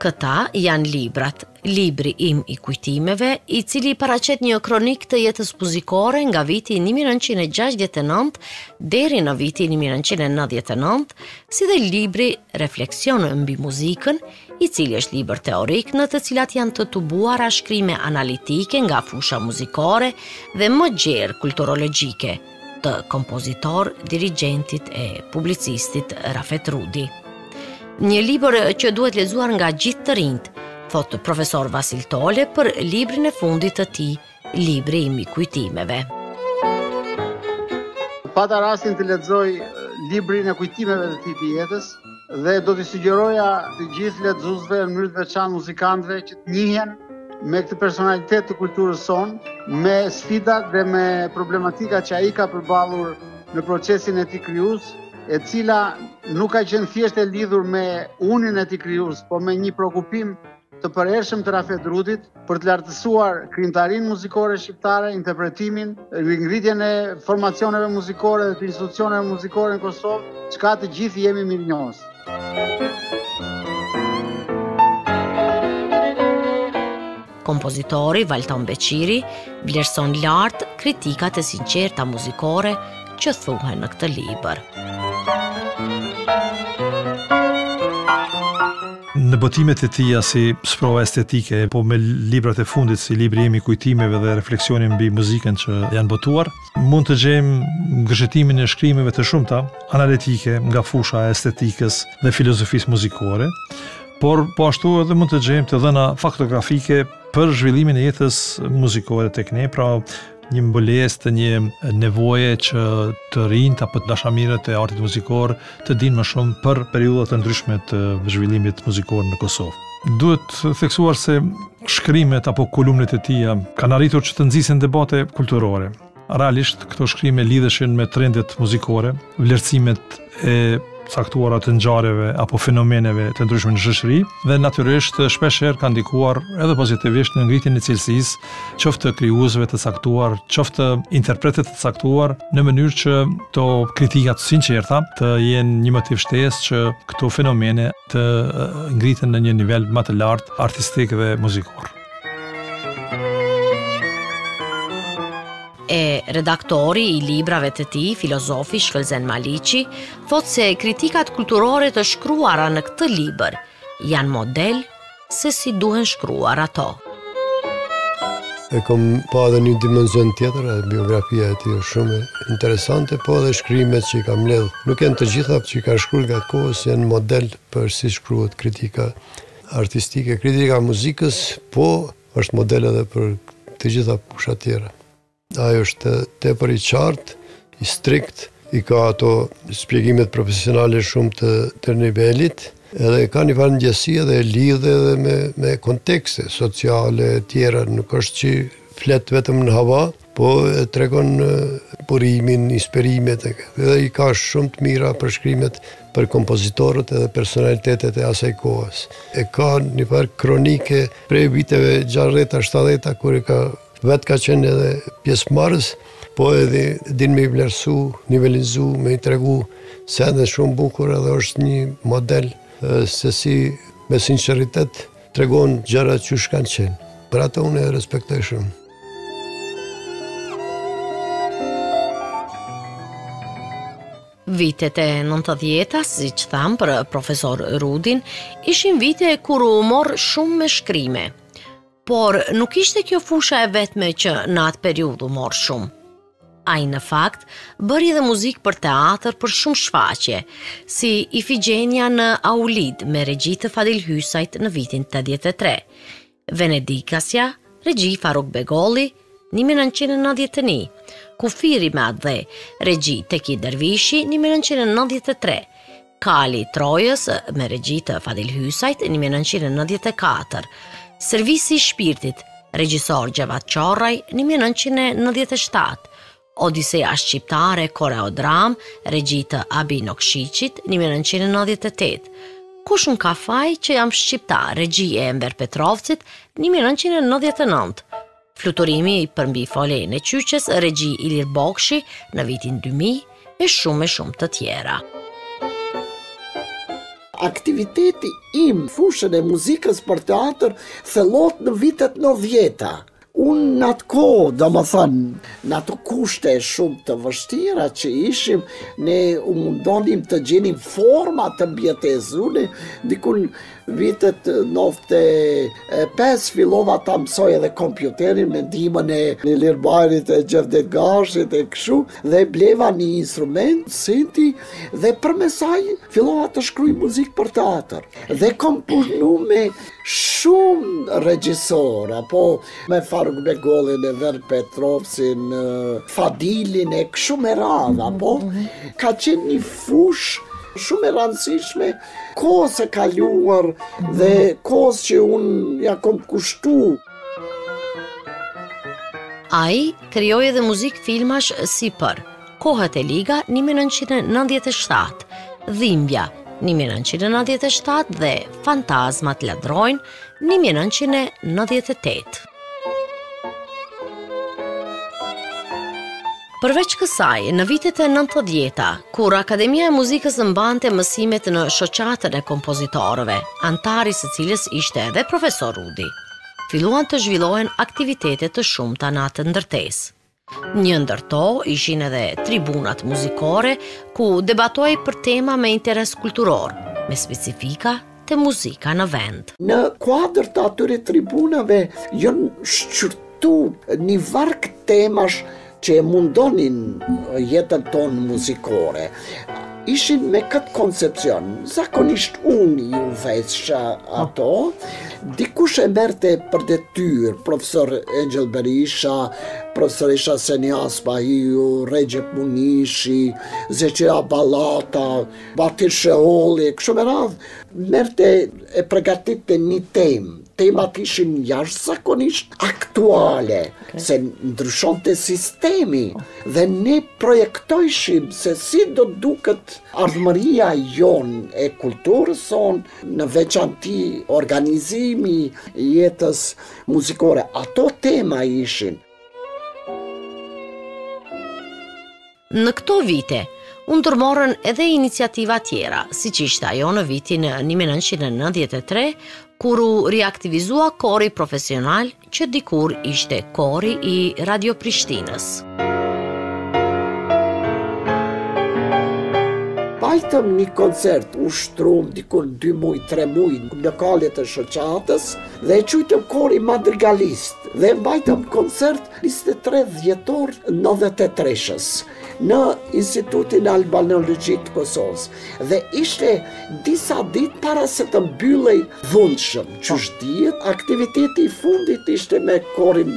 Këta janë librat, Libri im i kujtimeve, i cili paraqet një kronik të jetës muzikore nga viti 1969 deri në vitin 1999, si dhe libri Refleksion mbi muzikën, i cili është libër teorik në të cilat janë të tubuara shkrime analitike nga fusha muzikore dhe më gjerë kulturologjike të kompozitor, dirigentit e publicistit Rafet Rudi. Një libër që duhet lexuar nga gjithë të rinjt, thot profesor Vasil Tole për librin e fundit të tij, Libri im i kujtimeve. Pata rastin të lexoj librin e kujtimeve të tij të jetës dhe do t'i sugjeroja të gjithë lexuesve në mënyrë të veçantë muzikantëve që të njihen me këtë personalitet të kulturës sonë, me sfidat dhe me problematika që ai ka përballur në procesin e tij krijues, e cila nuk ka qenë thjesht e lidhur me unin e tij krijues, por me një shqetësim të përhershëm të Rafet Rudit për të lartësuar krijimtarinë muzikore shqiptare, interpretimin, ngritjen e formacioneve muzikore dhe të institucioneve muzikore në Kosovë, çka të gjithë jemi mirënjohës. Kompozitori Valton Beqiri vlerëson lart kritikat e sinqerta muzikore që thuhen në këtë libër. Në botimet e tija si sprova estetike, po me librat e fundit si libri imi kujtimeve dhe refleksionin mbi muzikën që janë botuar, mund të gjejmë ngërshëtimin e shkrimeve të shumta analitike nga fusha e estetikës dhe filozofisë muzikore, por po ashtu edhe mund të gjejmë të dhëna faktografike për zhvillimin e jetës muzikore tek ne, pra një mbëlesë të një nevoje që të rinjt apo të dashamirët e artit muzikor të dinë më shumë për periudhat të ndryshme të zhvillimit muzikor në Kosovë. Duhet theksuar se shkrimet apo kolumnet e tija kanë arritur që të nxisin debate kulturore. Realisht këto shkrime lidheshin me trendet muzikore, vlerësimet e caktuara të ngjarjeve apo fenomeneve të ndryshme në shoqëri dhe natyrisht shpeshherë kanë ndikuar edhe pozitivisht në ngritjen e cilësisë qoftë të krijuesve të caktuar, qoftë të interpretëve të caktuar, në mënyrë që to kritikat sinqerta të jenë një motiv shtesë që këto fenomene të ngriten në një nivel më të lartë artistik dhe muzikor. Redaktori i librave të tij, filozofi Shkëlzen Maliqi, thotë se kritikat kulturore të shkruara në këtë libër janë model se si duhen shkruar ato. E kom pa edhe një dimension tjetër, biografia e tij është shumë interesante, po edhe shkrimet që i ka mbledh. Nuk janë të gjitha që i ka shkruar gjatë kohës, janë model për si shkruhet kritika artistike, kritika muzikës, po është model edhe për të gjitha fusha tjera. Ajo është tepër i qartë, i strikt, i ka ato shpjegimet profesionale shumë të nivelit, edhe ka një farë ngjësi dhe lidhe edhe me kontekste sociale tjera, nuk është që flet vetëm në hava, po e tregon burimin, inspirimet, edhe i ka shumë të mira për shkrimet për kompozitorët edhe personalitetet e asaj kohës. E ka një farë kronike prej viteve 60-70, kur e ka vetë ka qenë edhe pjesëmarrës, po edhe din me i vlerësu, nivelizu, me i tregu se edhe shumë bukur edhe është një model se si me sinqeritet tregon gjërat që kanë qenë. Për ato unë e respektoj shumë. Vitet e 90-tas, si që thamë për profesor Rudin, ishin vite kur u morë shumë me shkrime. Por nuk ishte kjo fusha e vetme që në atë periudhë u morë shumë. Ai në fakt bëri edhe muzikë për teatr për shumë shfaqje, si Ifigenia në Aulid me regji të Fadil Hysajt në vitin 83, Venedikasja, regji Faruk Begolli, 1991, Kufiri me atë dhe, regji Teki Dervishi, 1993, Kali Trojës me regji të Fadil Hysajt, 1994, Servisi i Shpirtit, regjisor Gjevat Qorraj, 1997, Odiseja Shqiptare koreodram, regji të Abi Nokshiqit, 1998, Kush më ka faj që jam shqiptar, regji e Enver Petrovcit, 1999, Fluturimi për mbi folejën e Qyqës, regji Ilir Bokshi në vitin 2000 e shumë të tjera. Aktiviteti im, fushën e muzikës për teatr, thellot në vitet 90-ta. Unë në atë kohë, do më thënë, në ato kushte shumë të vështira që ishim, ne u mundonim të gjenim forma të mbjetesune, dikun vitet 95 fillova ta mësoj edhe kompjuterin me ndihmën e Ilir Bajrit e Gjevdet Gashit e kështu, dhe bleva një instrument, sinti, dhe përmes saj fillova të shkruaj muzikë për teatr. Dhe kom punu me shumë regjisor, apo me Faruk Begollin, Enver Petrovcin, Fadilin e kështu me radhë, apo ka qenë një fushë shumë e rëndësishme, kohës e kaluar dhe kohës që unë ja kom kushtu. Ai krijoi edhe muzikë filmash si për Kohët e Liga 1997, Dhimbja 1997 dhe Fantazmat ladrojnë 1998. Përveç kësaj, në vitet e 90-ta, kur Akademia e Muzikës mbante mësimet në shoqatën e kompozitorëve, antari së cilës ishte edhe profesor Rudi, filluan të zhvillohen aktivitete të shumta në atë ndërtesë. Një ndër to ishin edhe tribunat muzikore ku debatoi për tema me interes kulturor, me specifika të muzika në vend. Në kuadër të atyre tribunave janë shqyrtu një varg temash që e mundonin jetën tonë muzikore. Ishin me këtë koncepcion, zakonisht unë ju veçsha ato, dikush e merte për detyr, profesor Angel Berisha, profesorisha Senias Bahiu, Recep Munishi, Zeqira Ballata, Batir Sheholli, kështu me radhë, merte e përgatite një temë. Temat ishin jashtëzakonisht aktuale, se ndryshonte sistemi dhe ne projektojshim se si do duket ardhmëria jon e kulturës son, në veçanti organizimi jetës muzikore. Ato tema ishin. Në këto vite, u ndërmorën edhe iniciativa tjera, si që ishte ajo në vitin 1993, kur u riaktivizua kori profesional që dikur ishte kori i Radio Prishtinës. Bajtëm një koncert, u shtrum dikur 2 muj, 3 muj në lokalet e shoqatës dhe e qujtëm kori madrigalist dhe bajtëm koncert 23 dhjetor 93-shës në Institutin Albanologjik të Kosovës dhe ishte disa ditë para se të mbyllej dhunshëm. Qysh dihet, aktiviteti i fundit ishte me korin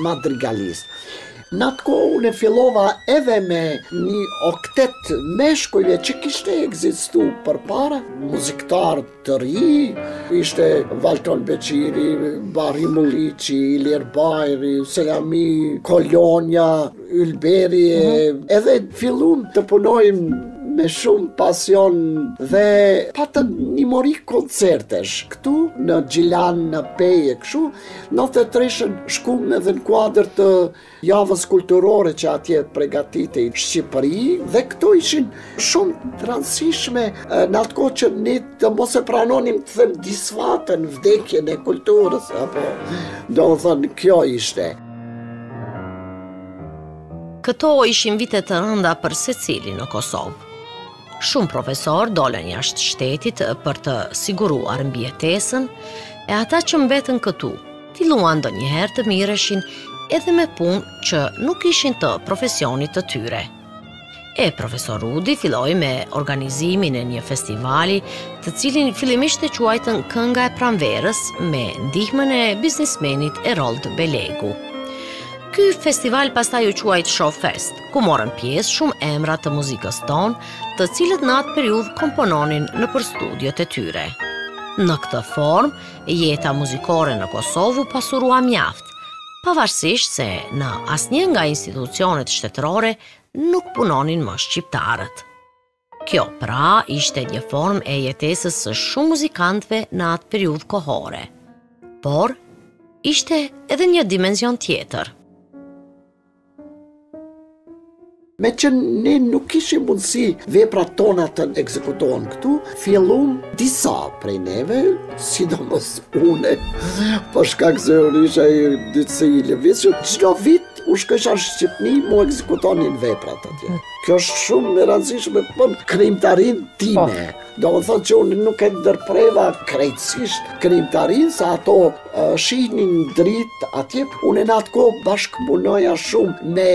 madrigalist. Në atë kohë unë fillova edhe me një oktet meshkujve që kishte ekzistu përpara, muziktar të ri, ishte Valton Beqiri, Barri Mullici, Ilir Bajri, Selami, Kolonja, Ylberi, edhe fillum të punojmë me shumë pasion dhe patëm një mori koncertesh. Këtu në Gjilan, në Peje, këshu, 93-shën shkum edhe në kuadër të javës kulturore që atje pregatite i Shqipëri dhe këto ishin shumë të rëndësishme në atë kohë që ne të mos e pranonim të them disfatën, vdekjen e kulturës, apo do të thënë kjo ishte. Këto ishin vite të rënda për secili në Kosovë. Shumë profesor dolen jashtë shtetit për të siguruar mbijetesën e ata që mbetën këtu filluan ndonjëherë të mireshin edhe me punë që nuk ishin të profesionit të tyre. Profesor Rudi filloi me organizimin e një festivali të cilin fillimisht e quajtën Kënga e Pranverës me ndihmën e biznismenit Erold Belegu. Ky festival pastaj u quajt Showfest, ku morën pjesë shumë emra të muzikës tonë, të cilët në atë periudhë kompononin nëpër studiot e tyre. Në këtë formë, jeta muzikore në Kosovë pasurua mjaft, pavarësisht se në asnjë nga institucionet shtetërore nuk punonin më shqiptarët. Kjo pra ishte një formë e jetesës së shumë muzikantëve në atë periudhë kohore. Por ishte edhe një dimension tjetër. Me që ne nuk kishim mundësi vepra tona të ekzekutohen këtu, fillum disa prej neve, sidomos une, për shkak se unë isha i ditësi i lëvizshëm, çdo vit u shkësha në Shqipni mu ekzekutonin veprat atje. Kjo është shumë e rëndësishme për krijimtarin time. Do të thotë që unë nuk e ndërpreva krejtësisht krijimtarin, sa ato shihnin dritë atje. Unë në atë kohë bashkëpunoja shumë me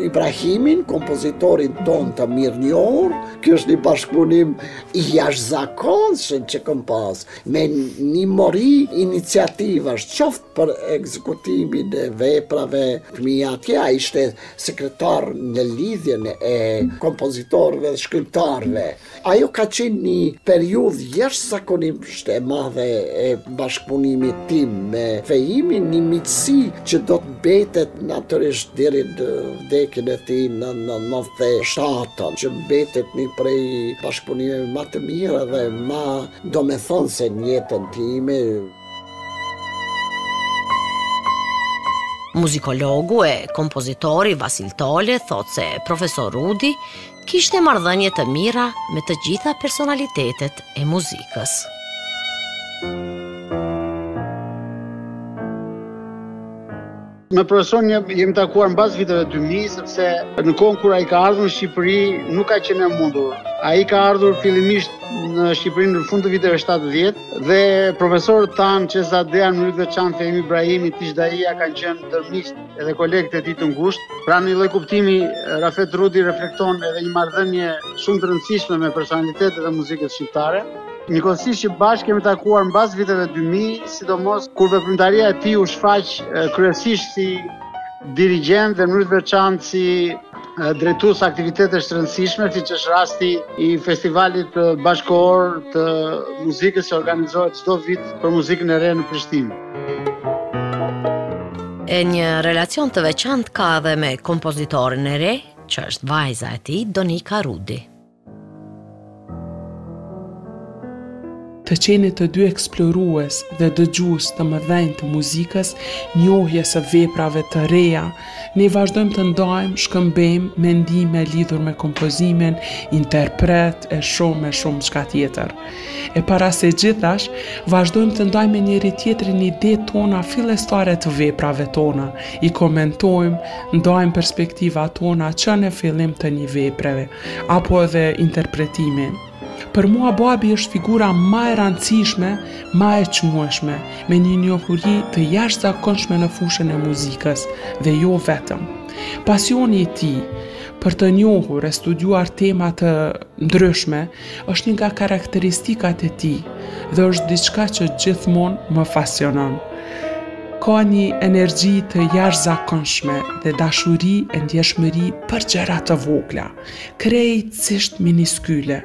Ibrahimin, kompozitorin ton të mirënjohur. Kjo është një bashkëpunim i jashtëzakonshëm që kam pas, me një mori iniciativash, qoftë për ekzekutimin e veprave të mia atje. Ai ishte sekretar në lidhjen e kompozitorëve dhe shkrimtarëve. Ajo ka qenë një periudhë jashtëzakonisht e madhe e bashkëpunimit tim me Fejimin, një miqësi që do të mbetet natyrisht deri në vdekjen e tij në 97, që mbetet një prej bashkëpunimeve më të mira dhe më domethënëse në jetën time. Muzikologu e kompozitori Vasil Tole thot se profesor Rudi kishte marrëdhënie të mira me të gjitha personalitetet e muzikës. Me profesorin jemi takuar mbas viteve 2000, sepse në kohën kur ai ka ardhur në Shqipëri nuk ka qenë e mundur. Ai ka ardhur fillimisht në Shqipëri në fund të viteve 70 dhe profesorët tanë Çezadean, në veçantë Fehmi Ibrahimi, Tish Daia kanë qenë ndërmiqt edhe kolegët e tij të ngushtë. Pra në një lloj kuptimi Rafet Rudi reflekton edhe një marrëdhënie shumë të rëndësishme me personalitetet e muzikës shqiptare. Njëkohësisht që bashkë kemi takuar mbas viteve 2000, sidomos kur veprimtaria e tij u shfaq kryesisht si dirigjent dhe në mënyrë të veçantë si drejtues aktivitetesh të rëndësishme, siç është rasti i festivalit bashkëkohor të muzikës që organizohet çdo vit për muzikën e re në Prishtinë. E një relacion të veçantë ka edhe me kompozitorin e re, që është vajza e tij, Donika Rudi. Të qenit të dy eksplorues dhe dëgjues të mëdhenj të muzikës, njohjes së veprave të reja, ne vazhdojmë të ndajmë, shkëmbejmë mendime lidhur me kompozimin, interpret e shumë çka tjetër. E para se gjithash, vazhdojmë të ndajmë me njëri tjetrin ide tona fillestare të veprave tona, i komentojmë, ndajmë perspektiva tona që në fillim të një vepreve, apo edhe interpretimin. Për mua babi është figura më e rëndësishme, më e çmueshme, me një njohuri të jashtëzakonshme në fushën e muzikës dhe jo vetëm. Pasioni i tij për të njohur e studiuar tema të ndryshme është një nga karakteristikat e tij dhe është diçka që gjithmonë më pasionon. Ka një energji të jashtëzakonshme dhe dashuri e ndjeshmëri për gjëra të vogla, krejtësisht miniskyle,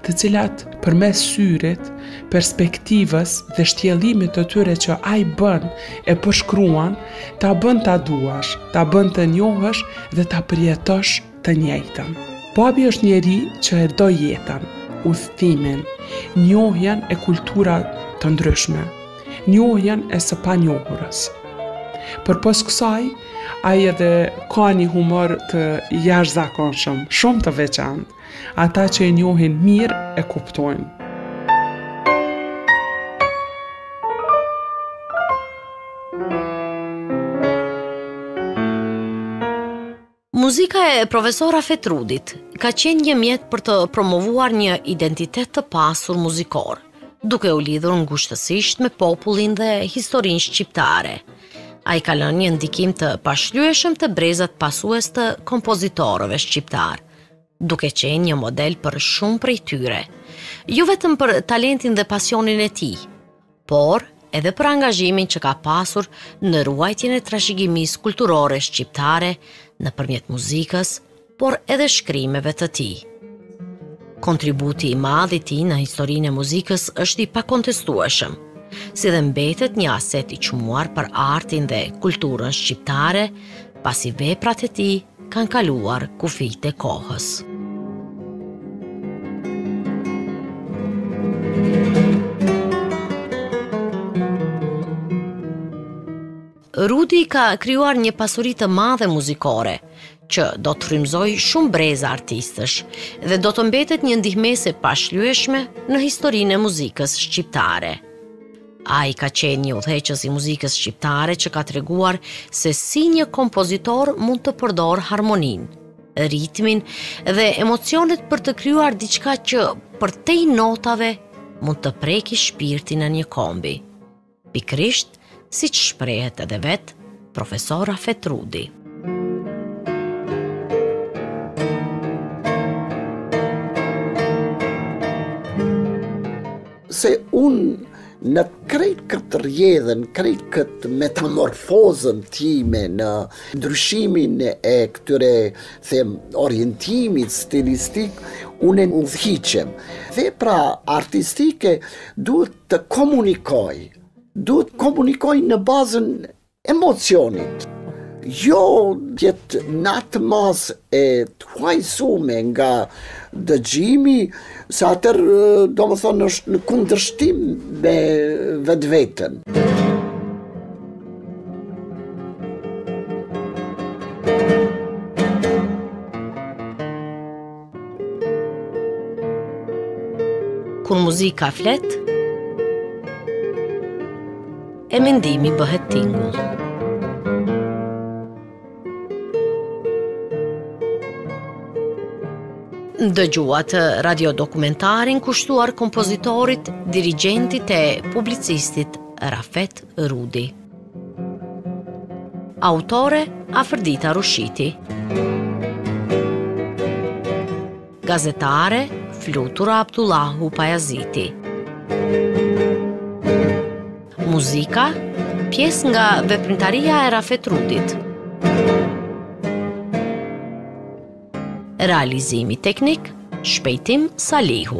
të cilat përmes syrit, perspektivës dhe shtjellimit të tyre që ai bën e përshkruan, ta bën ta duash, ta bën të njohësh dhe ta përjetosh të njëjtën. Babi është njeri që e do jetën, udhëtimin, njohjen e kultura të ndryshme, njohjen e së panjohurës. Përpos kësaj, ai edhe ka një humor të jashtëzakonshëm, shumë të veçantë. Ata që e njohin mirë e kuptojnë. Muzika e profesor Rafet Rudit ka qenë një mjet për të promovuar një identitet të pasur muzikor, duke u lidhur ngushtësisht me popullin dhe historinë shqiptare. Ai ka lënë një ndikim të pashlyeshëm të brezat pasues të kompozitorëve shqiptar, duke qenë një model për shumë prej tyre, jo vetëm për talentin dhe pasionin e tij, por edhe për angazhimin që ka pasur në ruajtjen e trashëgimisë kulturore shqiptare nëpërmjet muzikës, por edhe shkrimeve të tij. Kontributi i madh i tij në historinë e muzikës është i pakontestueshëm, si dhe mbetet një aset i çmuar për artin dhe kulturën shqiptare, pasi veprat e tij kanë kaluar kufijtë e kohës. Rudi ka krijuar një pasuri të madhe muzikore, që do të frymëzoj shumë breza artistësh dhe do të mbetet një ndihmese pashlyeshme në historinë e muzikës shqiptare. Ai ka qenë një udhëheqës i muzikës shqiptare që ka treguar se si një kompozitor mund të përdor harmoninë, ritmin dhe emocionet për të krijuar diçka që përtej notave mund të preki shpirtin e një kombi. Pikrisht siç shprehet edhe vet profesor Rafet Rudi. Se unë në krejt këtë rjedhen, krejt këtë metamorfozën time në ndryshimin e këtyre orientimit stilistik, unë e udhëhiqem. Vepra artistike duhet të komunikoj në bazën emocionit. Jo tjetë natë mas e të huajsume nga dëgjimi, sa atër do më thonë është në kundërshtim me vetë vetën. Kur muzika flet, e mendimi bëhet tingull. Dëgjuat radiodokumentarin kushtuar kompozitorit, dirigjentit e publicistit Rafet Rudi. Autore Afërdita Rushiti. Gazetare Flutura Abdullahu Pajaziti. Muzika pjesë nga veprimtaria e Rafet Rudit. Realizimi teknik Shpejtim Salihu.